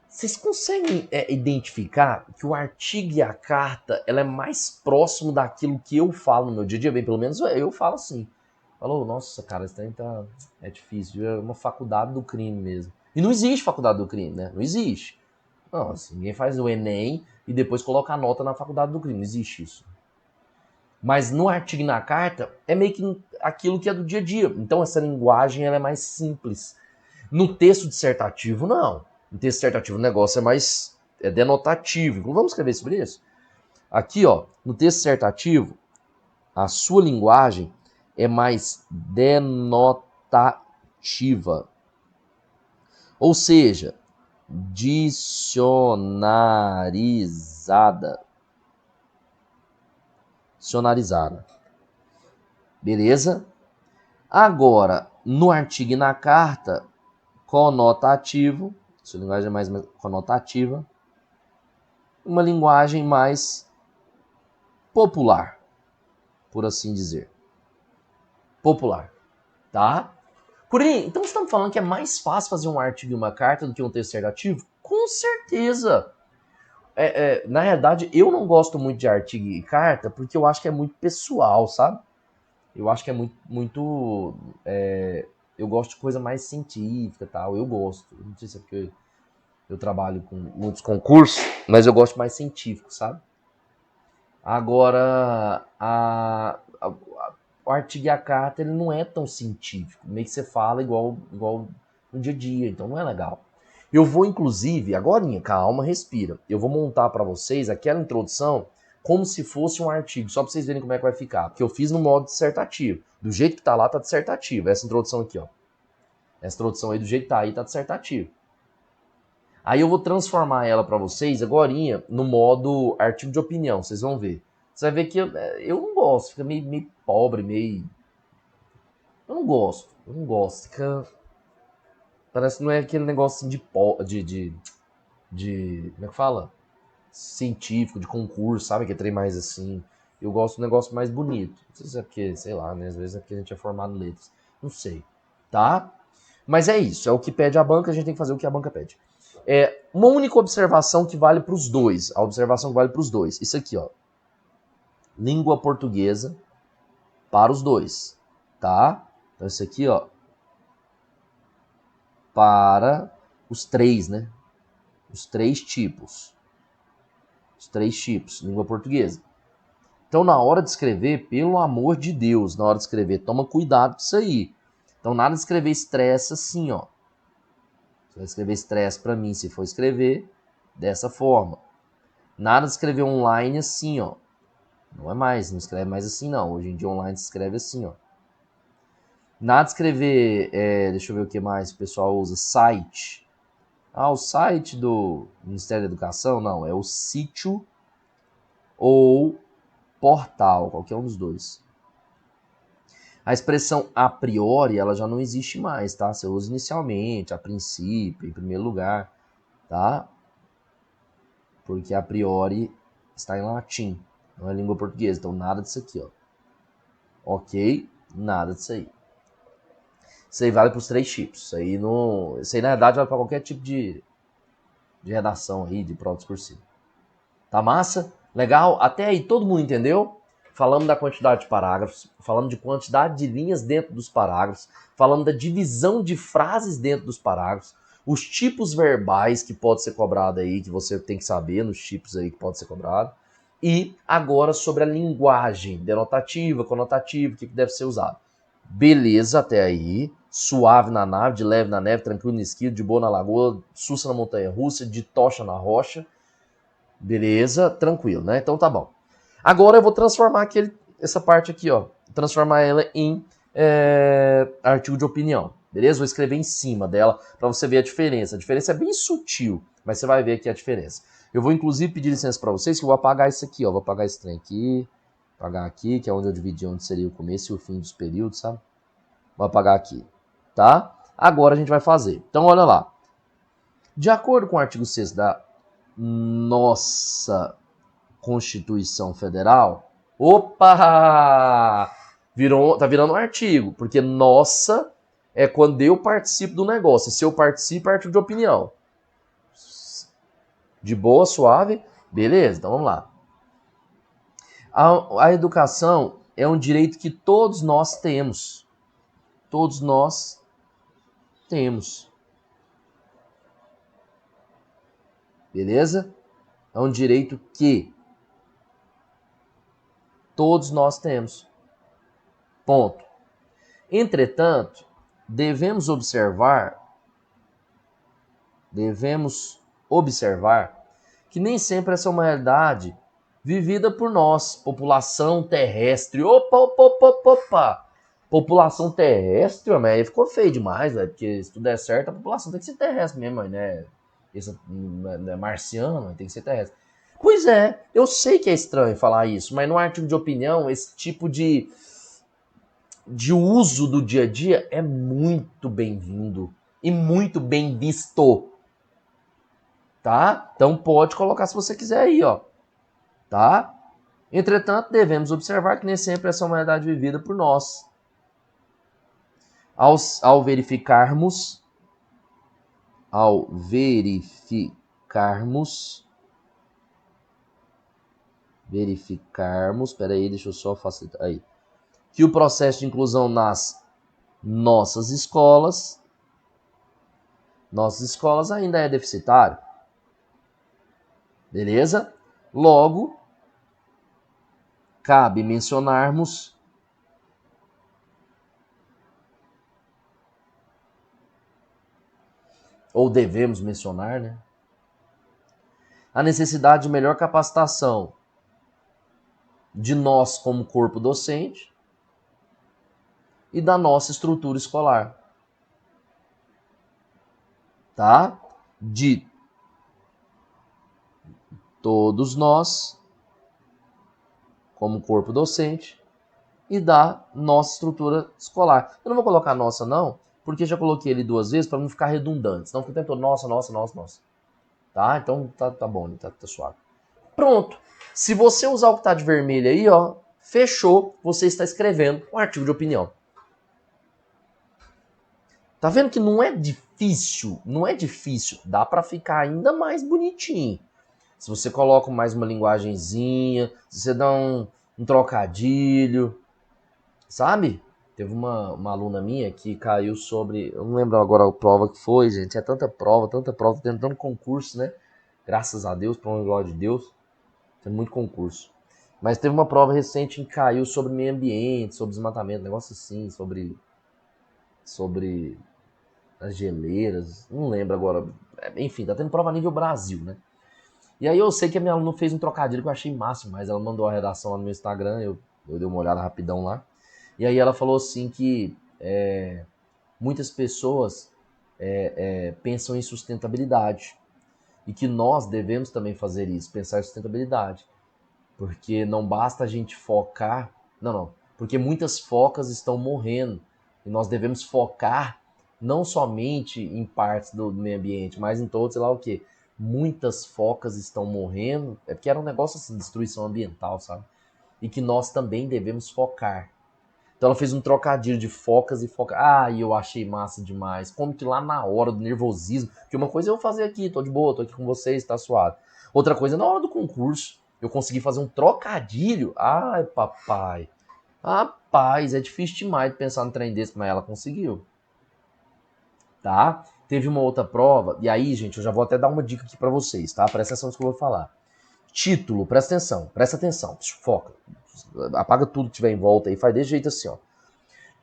Vocês conseguem identificar que o artigo e a carta ela é mais próximo daquilo que eu falo no meu dia a dia? Bem, pelo menos eu falo assim. Falou, nossa, cara, isso daí é difícil. É uma faculdade do crime mesmo. E não existe faculdade do crime, né? Não existe. Não, assim, ninguém faz o Enem e depois coloca a nota na faculdade do crime. Não existe isso. Mas no artigo e na carta é meio que aquilo que é do dia a dia. Então essa linguagem ela é mais simples. No texto dissertativo, não. No texto dissertativo o negócio é mais denotativo. Então, vamos escrever sobre isso? Aqui, ó, no texto dissertativo, a sua linguagem é mais denotativa. Ou seja, dicionarizada. Dicionarizada. Beleza? Agora, no artigo e na carta, conotativo, sua linguagem é mais conotativa, uma linguagem mais popular, por assim dizer. Popular, tá? Curim, então estamos falando que é mais fácil fazer um artigo e uma carta do que um texto dissertativo? Com certeza! Na realidade, eu não gosto muito de artigo e carta porque eu acho que é muito pessoal, sabe? Eu acho que é muito eu gosto de coisa mais científica e tal. Eu gosto. Não sei se é porque eu trabalho com muitos concursos, mas eu gosto mais científico, sabe? Agora, o artigo e a carta, ele não é tão científico. Meio que você fala igual no dia a dia, então não é legal. Eu vou, inclusive, agorinha, calma, respira. Eu vou montar para vocês aquela introdução como se fosse um artigo, só para vocês verem como é que vai ficar. Porque eu fiz no modo dissertativo. Do jeito que tá lá, tá dissertativo. Essa introdução aqui, ó. Essa introdução aí, do jeito que tá aí, tá dissertativo. Aí eu vou transformar ela para vocês agorinha no modo artigo de opinião, vocês vão ver. Você vai ver que eu não gosto, fica meio pobre, meio... eu não gosto, fica... Parece que não é aquele negócio assim de como é que fala? Científico, de concurso, sabe? Que é trem mais assim. Eu gosto de um negócio mais bonito. Não sei se é porque, sei lá, né? Às vezes é porque a gente é formado em letras. Não sei, tá? Mas é isso, é o que pede a banca, a gente tem que fazer o que a banca pede. Uma única observação que vale para os dois. A observação que vale para os dois. Isso aqui, ó. Língua portuguesa para os dois, tá? Então isso aqui, ó, para os três, né? Os três tipos. Os três tipos, língua portuguesa. Então, na hora de escrever, pelo amor de Deus, na hora de escrever, toma cuidado com isso aí. Então, nada de escrever estresse assim, ó. Você vai escrever estresse para mim, se for escrever dessa forma. Nada de escrever online assim, ó. Não é mais, não escreve mais assim, não. Hoje em dia, online se escreve assim, ó. Nada de escrever, deixa eu ver o que mais o pessoal usa, site. O site do Ministério da Educação, não, é o sítio ou portal, qualquer um dos dois. A expressão a priori, ela já não existe mais, tá? Você usa inicialmente, a princípio, em primeiro lugar, tá? Porque a priori está em latim, não é língua portuguesa, então nada disso aqui, ó. Ok? Nada disso aí. Isso aí vale para os três tipos. Isso aí, na verdade, vale para qualquer tipo de redação aí, de prova discursiva. Tá massa? Legal? Até aí todo mundo entendeu? Falamos da quantidade de parágrafos, falamos de quantidade de linhas dentro dos parágrafos, falamos da divisão de frases dentro dos parágrafos, os tipos verbais que pode ser cobrado aí, que você tem que saber nos tipos aí que pode ser cobrado. E agora sobre a linguagem denotativa, conotativa, o que deve ser usado. Beleza até aí. Suave na nave, de leve na neve, tranquilo no esquilo, de boa na lagoa, sussa na montanha russa, de tocha na rocha. Beleza, tranquilo, né? Então tá bom. Agora eu vou transformar essa parte aqui, ó. Transformar ela em artigo de opinião. Beleza? Vou escrever em cima dela para você ver a diferença. A diferença é bem sutil, mas você vai ver aqui a diferença. Eu vou inclusive pedir licença para vocês que eu vou apagar isso aqui, ó. Vou apagar esse trem aqui. Apagar aqui, que é onde eu dividi onde seria o começo e o fim dos períodos, sabe? Vou apagar aqui, tá? Agora a gente vai fazer. Então, olha lá. De acordo com o artigo 6º da nossa Constituição Federal... Opa! Tá virando um artigo, porque nossa é quando eu participo do negócio. Se eu participo, é artigo de opinião. De boa, suave? Beleza, então vamos lá. A educação é um direito que todos nós temos. Todos nós temos. Beleza? É um direito que todos nós temos. Ponto. Entretanto, devemos observar que nem sempre essa é uma realidade vivida por nós, população terrestre. Opa, opa, opa, opa, opa. População terrestre, mas aí ficou feio demais, velho, porque se tudo der certo, a população tem que ser terrestre mesmo, né? Isso é marciano, tem que ser terrestre. Pois é, eu sei que é estranho falar isso, mas no artigo de opinião, esse tipo de uso do dia a dia é muito bem-vindo e muito bem visto. Tá? Então pode colocar se você quiser aí, ó. Tá? Entretanto, devemos observar que nem sempre essa é uma realidade vivida por nós. Ao verificarmos, peraí, deixa eu só facilitar aí, que o processo de inclusão nas nossas escolas ainda é deficitário. Beleza? Logo, cabe mencionarmos ou devemos mencionar, né, a necessidade de melhor capacitação de nós como corpo docente e da nossa estrutura escolar. Tá? De todos nós como corpo docente e da nossa estrutura escolar. Eu não vou colocar nossa não, porque já coloquei ele 2 vezes para não ficar redundante. Senão fica tentando nossa. Tá? Então tá bom, tá suave. Pronto. Se você usar o que tá de vermelho aí, ó, fechou, você está escrevendo um artigo de opinião. Tá vendo que não é difícil? Dá para ficar ainda mais bonitinho. Se você coloca mais uma linguagenzinha, se você dá um trocadilho, sabe? Teve uma aluna minha que caiu sobre... Eu não lembro agora a prova que foi, gente. É tanta prova, tentando concurso, né? Graças a Deus, para uma glória de Deus. Tem muito concurso. Mas teve uma prova recente que caiu sobre meio ambiente, sobre desmatamento, negócio assim, sobre as geleiras. Não lembro agora. Enfim, tá tendo prova a nível Brasil, né? E aí eu sei que a minha aluna fez um trocadilho que eu achei máximo, mas ela mandou a redação lá no meu Instagram, eu dei uma olhada rapidão lá. E aí ela falou assim que muitas pessoas pensam em sustentabilidade. E que nós devemos também fazer isso, pensar em sustentabilidade. Porque não basta a gente focar... Não. Porque muitas focas estão morrendo. E nós devemos focar não somente em partes do meio ambiente, mas em todos, sei lá o quê. Muitas focas estão morrendo. É porque era um negócio assim, destruição ambiental, sabe? E que nós também devemos focar. Então ela fez um trocadilho de focas e focas. Ah, e eu achei massa demais. Como que lá na hora do nervosismo... Porque uma coisa é eu fazer aqui, tô de boa, tô aqui com vocês, tá suave. Outra coisa é na hora do concurso. Eu consegui fazer um trocadilho. Ai, papai. Rapaz, é difícil demais de pensar no trem desse, mas ela conseguiu. Tá? Teve uma outra prova. E aí, gente, eu já vou até dar uma dica aqui pra vocês, tá? Presta atenção no que eu vou falar. Título, presta atenção. Foca. Apaga tudo que tiver em volta aí, faz desse jeito assim, ó.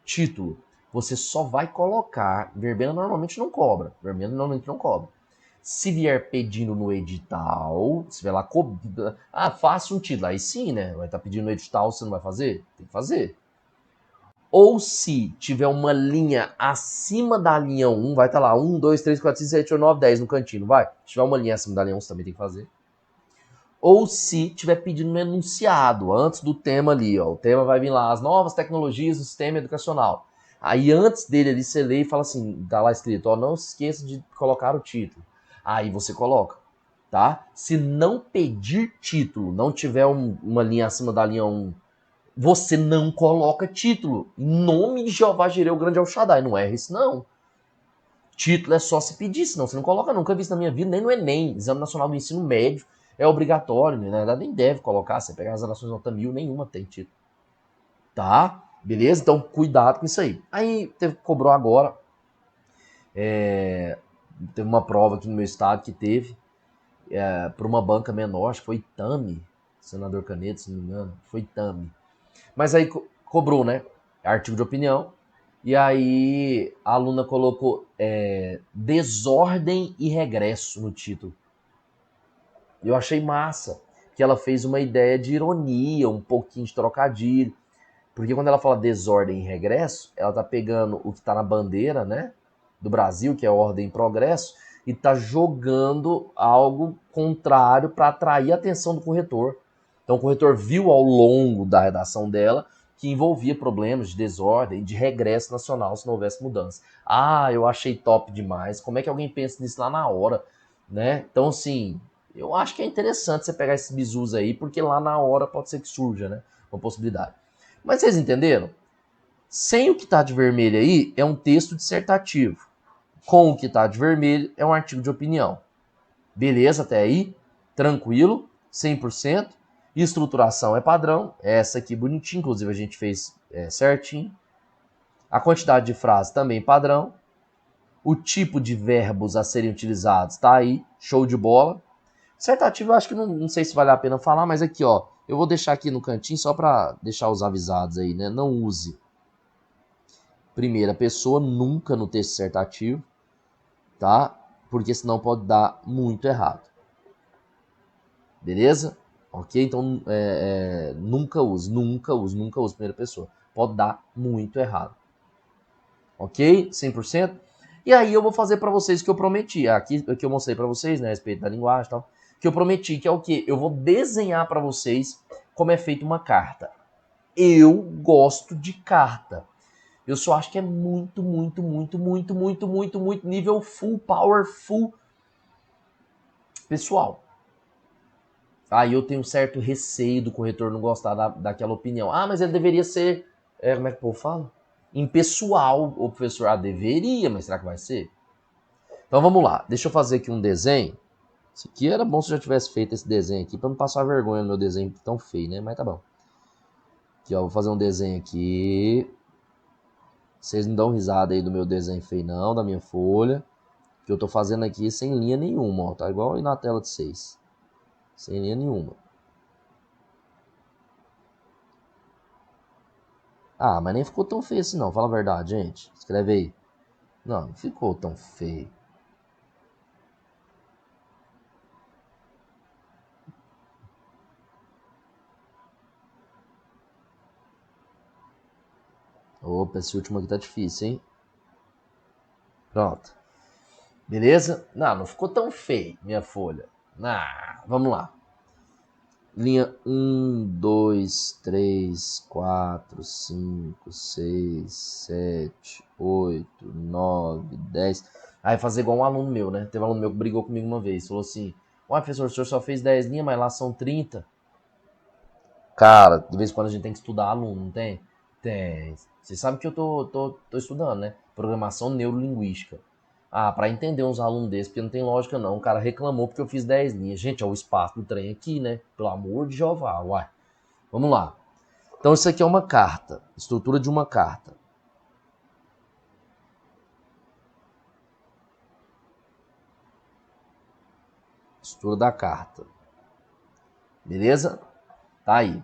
Título, você só vai colocar... Verbena normalmente não cobra. Se vier pedindo no edital, se vier lá... faça um título. Aí sim, né? Vai estar pedindo no edital, você não vai fazer? Tem que fazer. Ou se tiver uma linha acima da linha 1, vai estar lá 1, 2, 3, 4, 5, 7, 8, 9, 10 no cantinho, vai? Se tiver uma linha acima da linha 1, você também tem que fazer. Ou se tiver pedindo no enunciado, antes do tema ali, ó. O tema vai vir lá, as novas tecnologias do sistema educacional. Aí antes dele ali, você lê e fala assim, tá lá escrito, ó, não se esqueça de colocar o título. Aí você coloca, tá? Se não pedir título, não tiver uma linha acima da linha 1, você não coloca título. Em nome de Jeová Jireh, o grande El Shaddai. Não erra isso, não. Título é só se pedir, senão você não coloca. Nunca vi isso na minha vida, nem no Enem, Exame Nacional do Ensino Médio. É obrigatório, né? Na verdade nem deve colocar. Você pegar as relações nota 1000, nenhuma tem título. Tá? Beleza? Então cuidado com isso aí. Aí cobrou agora. Teve uma prova aqui no meu estado que teve. para uma banca menor, acho que foi Tami, senador Canedo, se não me engano, foi Tami. Mas aí cobrou, né? Artigo de opinião. E aí a aluna colocou desordem e regresso no título. Eu achei massa, que ela fez uma ideia de ironia, um pouquinho de trocadilho. Porque quando ela fala desordem e regresso, ela tá pegando o que tá na bandeira, né, do Brasil, que é ordem e progresso, e tá jogando algo contrário para atrair a atenção do corretor. Então o corretor viu ao longo da redação dela que envolvia problemas de desordem, de regresso nacional se não houvesse mudança. Ah, eu achei top demais. Como é que alguém pensa nisso lá na hora, né? Então assim, eu acho que é interessante você pegar esses bizus aí, porque lá na hora pode ser que surja, né, uma possibilidade. Mas vocês entenderam? Sem o que está de vermelho aí é um texto dissertativo. Com o que está de vermelho é um artigo de opinião. Beleza até aí? Tranquilo? 100%? Estruturação é padrão. Essa aqui bonitinha, inclusive a gente fez certinho. A quantidade de frases também padrão. O tipo de verbos a serem utilizados está aí. Show de bola. Dissertativo eu acho que não sei se vale a pena falar, mas aqui ó, eu vou deixar aqui no cantinho só para deixar os avisados aí, né? Não use primeira pessoa nunca no texto dissertativo, tá? Porque senão pode dar muito errado. Beleza? Ok? Então nunca use primeira pessoa. Pode dar muito errado. Ok? 100%? E aí eu vou fazer para vocês o que eu prometi. Aqui que eu mostrei para vocês, né, a respeito da linguagem e tal. Que eu prometi, que é o quê? Eu vou desenhar para vocês como é feita uma carta. Eu gosto de carta. Eu só acho que é muito nível full power, full pessoal. Aí eu tenho um certo receio do corretor não gostar daquela opinião. Ah, mas ele deveria ser, como é que o povo fala? Impessoal, o professor. Ah, deveria, mas será que vai ser? Então vamos lá, deixa eu fazer aqui um desenho. Isso aqui era bom se eu já tivesse feito esse desenho aqui, para não passar vergonha no meu desenho tão feio, né? Mas tá bom. Aqui, ó, vou fazer um desenho aqui. Vocês não dão risada aí do meu desenho feio não, da minha folha. Que eu tô fazendo aqui sem linha nenhuma, ó. Tá igual aí na tela de 6. Sem linha nenhuma. Ah, mas nem ficou tão feio assim não, fala a verdade, gente. Escreve aí. Não, não ficou tão feio. Opa, esse último aqui tá difícil, hein? Pronto. Beleza? Não, não ficou tão feio minha folha. Vamos lá. Linha 1, 2, 3, 4, 5, 6, 7, 8, 9, 10. Aí fazer igual um aluno meu, né? Teve um aluno meu que brigou comigo uma vez. Falou assim: ué, professor, o senhor só fez 10 linhas, mas lá são 30. Cara, de vez em quando a gente tem que estudar aluno, não tem? Tem. Você sabe que eu tô estudando, né? Programação neurolinguística. Ah, para entender uns alunos desses, porque não tem lógica não. O cara reclamou porque eu fiz 10 linhas. Gente, é o espaço do trem aqui, né? Pelo amor de Jeová, uai. Vamos lá. Então isso aqui é uma carta. Estrutura de uma carta. Estrutura da carta. Beleza? Tá aí.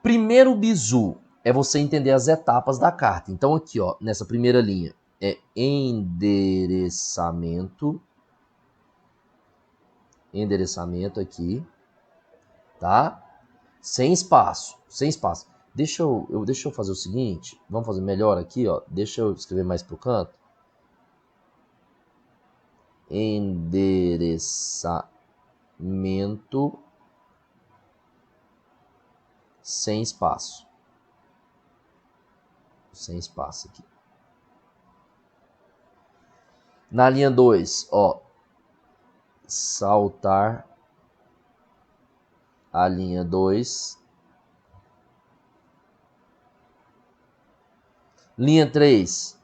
Primeiro bizu é você entender as etapas da carta. Então aqui, ó, nessa primeira linha é endereçamento. Endereçamento aqui, tá? Sem espaço, sem espaço. Deixa eu fazer o seguinte, vamos fazer melhor aqui, ó. Deixa eu escrever mais pro canto. Endereçamento sem espaço. Sem espaço aqui. Na linha 2, ó, saltar a linha 2. Linha 3,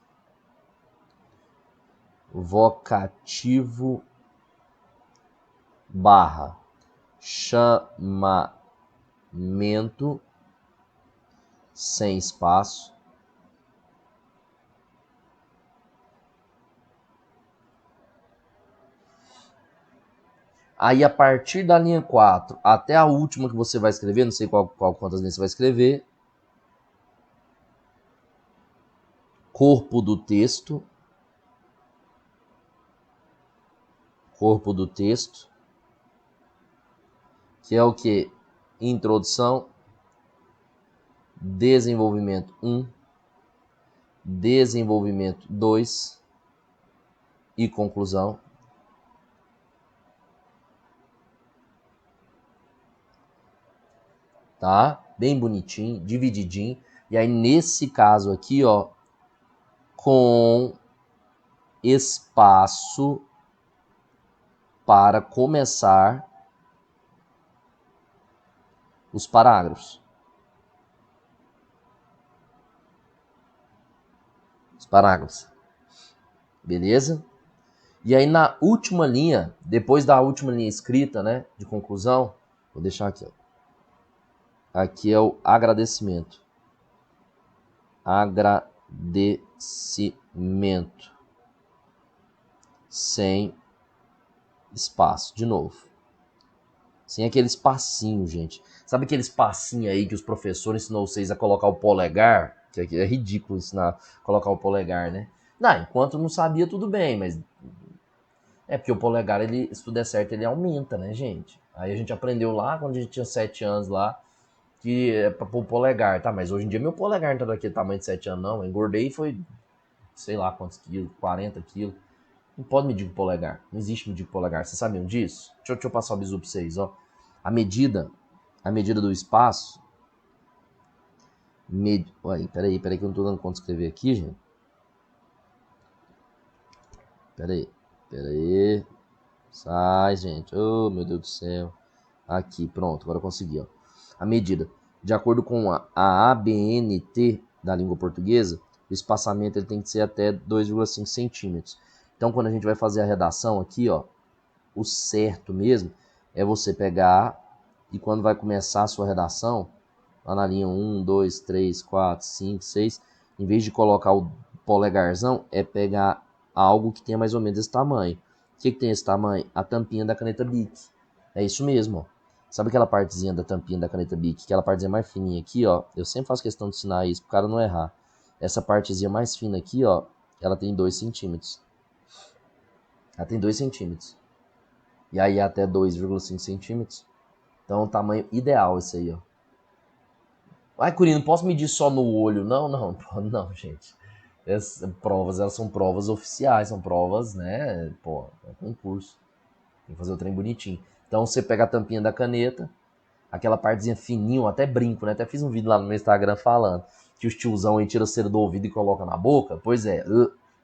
vocativo barra chamamento sem espaço. Aí, a partir da linha 4 até a última que você vai escrever, não sei quantas linhas você vai escrever, corpo do texto, que é o que? Introdução, desenvolvimento 1, desenvolvimento 2 e conclusão. Tá? Bem bonitinho, divididinho. E aí, nesse caso aqui, ó, com espaço para começar os parágrafos. Beleza? E aí, na última linha, depois da última linha escrita, né, de conclusão, vou deixar aqui, ó. Aqui é o agradecimento. Agradecimento. Sem espaço. De novo. Sem aquele espacinho, gente. Sabe aquele espacinho aí que os professores ensinou vocês a colocar o polegar? Que é ridículo ensinar a colocar o polegar, né? Não, enquanto não sabia, tudo bem, mas... É porque o polegar, ele, se tudo der certo, ele aumenta, né, gente? Aí a gente aprendeu lá, quando a gente tinha 7 anos lá, que é pra pôr o polegar, tá? Mas hoje em dia meu polegar não tá daquele tamanho de 7 anos, não. Eu engordei e foi, sei lá quantos quilos, 40 quilos. Não pode medir com polegar. Não existe medir com polegar. Vocês sabiam disso? Deixa eu passar o bisu pra vocês, ó. A medida do espaço... Ué, peraí que eu não tô dando conta de escrever aqui, gente. Peraí. Sai, gente. Oh, meu Deus do céu. Aqui, pronto. Agora eu consegui, ó. A medida. De acordo com a ABNT da língua portuguesa, o espaçamento ele tem que ser até 2,5 centímetros. Então, quando a gente vai fazer a redação aqui, ó, o certo mesmo é você pegar e quando vai começar a sua redação, lá na linha 1, 2, 3, 4, 5, 6, em vez de colocar o polegarzão, é pegar algo que tenha mais ou menos esse tamanho. O que tem esse tamanho? A tampinha da caneta Bic. É isso mesmo, ó. Sabe aquela partezinha da tampinha da caneta Bic, aquela partezinha mais fininha aqui, ó? Eu sempre faço questão de ensinar isso, pro cara não errar. Essa partezinha mais fina aqui, ó, ela tem 2 centímetros. Ela tem 2 centímetros. E aí até 2,5 centímetros. Então é o tamanho ideal esse aí, ó. Ai, Curino, não posso medir só no olho. Não, gente. Essas provas, elas são provas oficiais, são provas, né? Pô, é concurso. Tem que fazer o trem bonitinho. Então você pega a tampinha da caneta, aquela partezinha fininha, até brinco, né? Até fiz um vídeo lá no meu Instagram falando que os tiozão aí tira a cera do ouvido e coloca na boca. Pois é,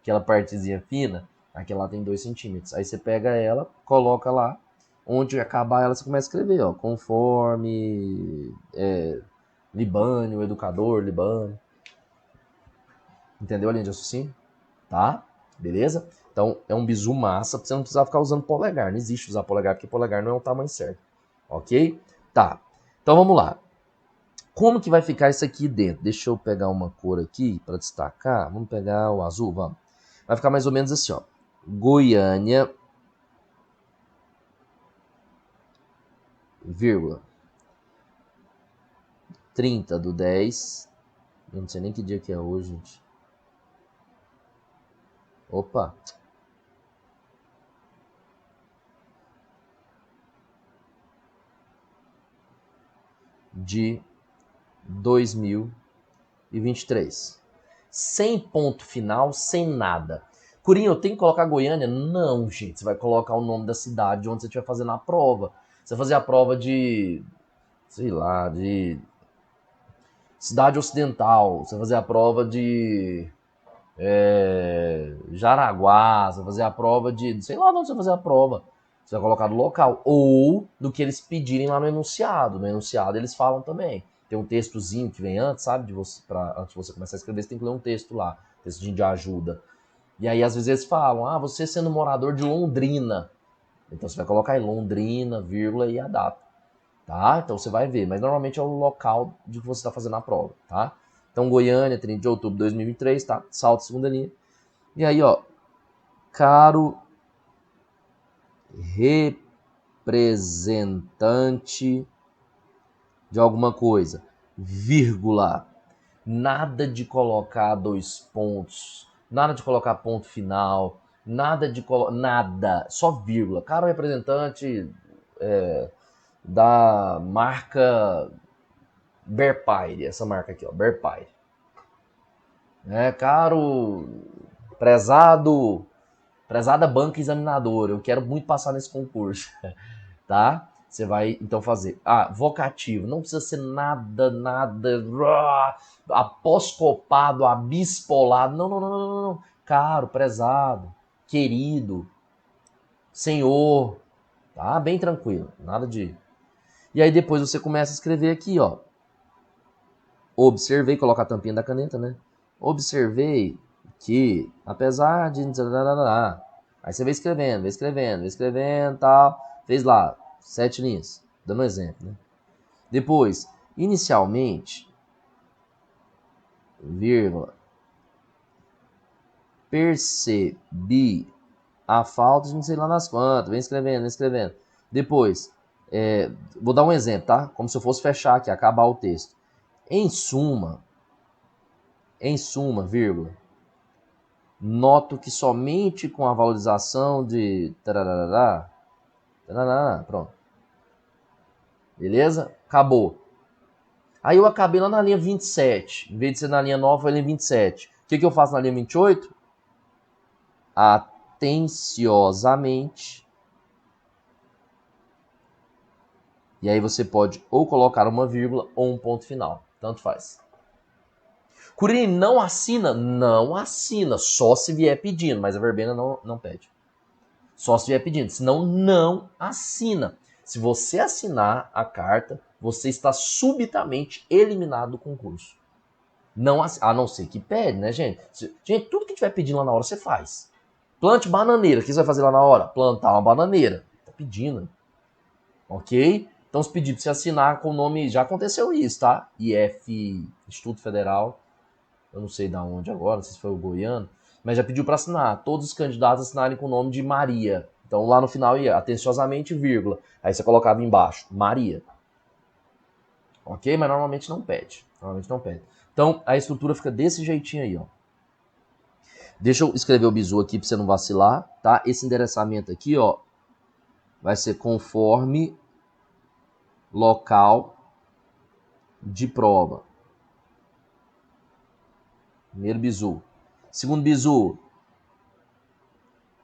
aquela partezinha fina, aquela lá tem 2 centímetros. Aí você pega ela, coloca lá, onde acabar ela você começa a escrever, ó. Conforme Libânio, educador, Libânio. Entendeu a linha de raciocínio? Tá? Beleza? Então, é um bizu massa, pra você não precisar ficar usando polegar. Não existe usar polegar, porque polegar não é o tamanho certo. Ok? Tá. Então, vamos lá. Como que vai ficar isso aqui dentro? Deixa eu pegar uma cor aqui para destacar. Vamos pegar o azul, vamos. Vai ficar mais ou menos assim, ó. Goiânia, vírgula, 30/10. Eu não sei nem que dia que é hoje, gente. Opa. De 2023. Sem ponto final, sem nada. Curinho, eu tenho que colocar Goiânia? Não, gente. Você vai colocar o nome da cidade onde você estiver fazendo a prova. Você vai fazer a prova de, sei lá, de cidade ocidental. Você vai fazer a prova de Jaraguá. Você vai fazer a prova de, sei lá onde você vai fazer a prova. Você vai colocar do local. Ou do que eles pedirem lá no enunciado. No enunciado eles falam também. Tem um textozinho que vem antes, sabe? Antes de você começar a escrever, você tem que ler um texto lá. Textozinho de ajuda. E aí, às vezes, eles falam, você sendo morador de Londrina. Então, você vai colocar aí Londrina, vírgula e a data. Tá? Então, você vai ver. Mas, normalmente, é o local de que você está fazendo a prova, tá? Então, Goiânia, 30 de outubro de 2023, tá? Salto, segunda linha. E aí, ó. Caro representante de alguma coisa, vírgula. Nada de colocar 2 pontos, nada de colocar ponto final, nada de nada, só vírgula. Cara, o representante da marca Bearpire, essa marca aqui, ó, Bearpire. Caro, prezada banca examinadora, eu quero muito passar nesse concurso, tá? Você vai, então, fazer. Vocativo. Não precisa ser nada, aposcopado, abispolado. Não. Caro, prezado, querido, senhor. Tá? Bem tranquilo. Nada de... E aí depois você começa a escrever aqui, ó. Observei, coloca a tampinha da caneta, né? Observei que, apesar de... Aí você vai escrevendo, tal. Fez lá 7 linhas, dando um exemplo, né? Depois, inicialmente, vírgula, percebi a falta de não sei lá nas quantas, vem escrevendo. Depois, vou dar um exemplo, tá? Como se eu fosse fechar aqui, acabar o texto. Em suma, vírgula, noto que somente com a valorização de... pronto. Beleza? Acabou. Aí eu acabei lá na linha 27. Em vez de ser na linha 9, foi na linha 27. O que eu faço na linha 28? Atenciosamente. E aí você pode ou colocar uma vírgula ou um ponto final. Tanto faz. Curini, não assina? Não assina. Só se vier pedindo. Mas a verbena não pede. Só se vier pedindo. Senão, não assina. Se você assinar a carta, você está subitamente eliminado do concurso. Não, a não ser que pede, né, gente? Gente, tudo que tiver pedindo lá na hora, você faz. Plante bananeira. O que você vai fazer lá na hora? Plantar uma bananeira. Tá pedindo. Ok? Então, os pedidos de você assinar com o nome... Já aconteceu isso, tá? IF, Instituto Federal. Eu não sei de onde agora, não sei se foi o Goiano. Mas já pediu para assinar. Todos os candidatos assinarem com o nome de Maria. Então, lá no final ia atenciosamente, vírgula. Aí você colocava embaixo, Maria. Ok? Mas normalmente não pede. Então, a estrutura fica desse jeitinho aí, ó. Deixa eu escrever o bizu aqui para você não vacilar, tá? Esse endereçamento aqui, ó, vai ser conforme local de prova. Primeiro bizu. Segundo bizu,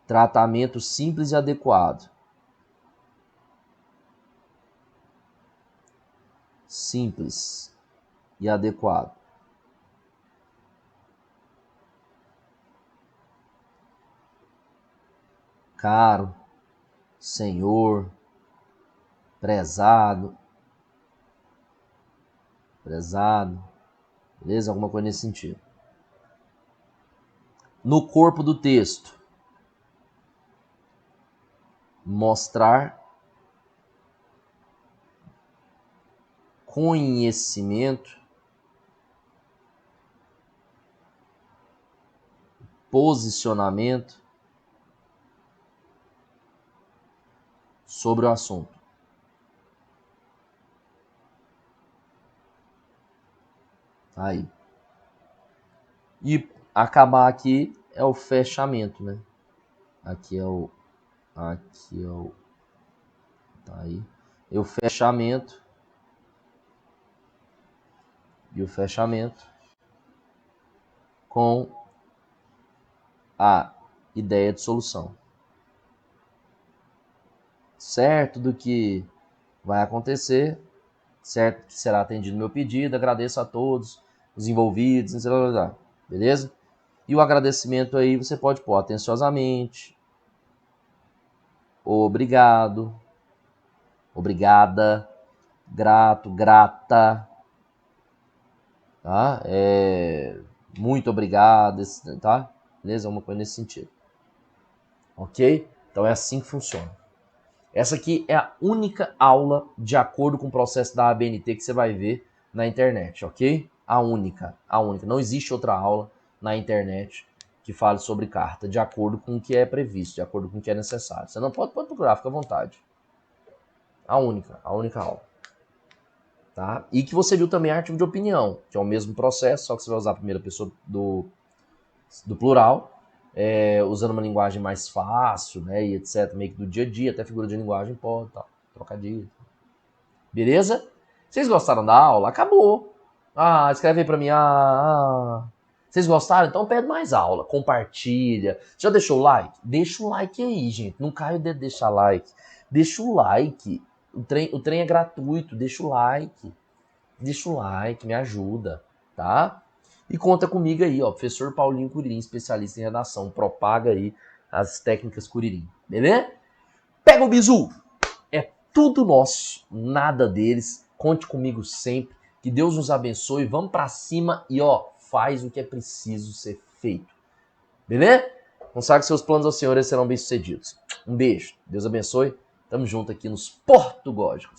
tratamento simples e adequado. Simples e adequado. Caro, senhor, prezado, beleza? Alguma coisa nesse sentido. No corpo do texto, mostrar conhecimento, posicionamento sobre o assunto. Aí. E acabar aqui é o fechamento, né? Aqui é o tá aí. E o fechamento. Com a ideia de solução. Certo do que vai acontecer, certo que será atendido meu pedido, agradeço a todos os envolvidos, beleza? E o agradecimento aí você pode pôr atenciosamente, obrigado, obrigada, grato, grata, tá? Muito obrigado, tá? Beleza? Uma coisa nesse sentido. Ok? Então é assim que funciona. Essa aqui é a única aula de acordo com o processo da ABNT que você vai ver na internet, ok? A única. Não existe outra aula na internet que fale sobre carta, de acordo com o que é previsto, de acordo com o que é necessário. Você não pode procurar, fica à vontade. A única aula. Tá? E que você viu também artigo de opinião, que é o mesmo processo, só que você vai usar a primeira pessoa do plural, usando uma linguagem mais fácil, né, e etc, meio que do dia a dia, até figura de linguagem pode, tal, trocadilho. Beleza? Vocês gostaram da aula? Acabou. Escreve aí pra mim. Vocês gostaram? Então pede mais aula, compartilha. Já deixou o like? Deixa o like aí, gente. Não cai o dedo de deixar like. Deixa o like. O trem é gratuito, deixa o like. Deixa o like, me ajuda, tá? E conta comigo aí, ó, professor Paulinho Curirim, especialista em redação, propaga aí as técnicas Curirim, beleza? Pega o bizu! É tudo nosso, nada deles. Conte comigo sempre, que Deus nos abençoe, vamos pra cima e ó, faz o que é preciso ser feito, beleza? Consagre seus planos ao Senhor e serão bem-sucedidos. Um beijo, Deus abençoe, tamo junto aqui nos Portugógicos.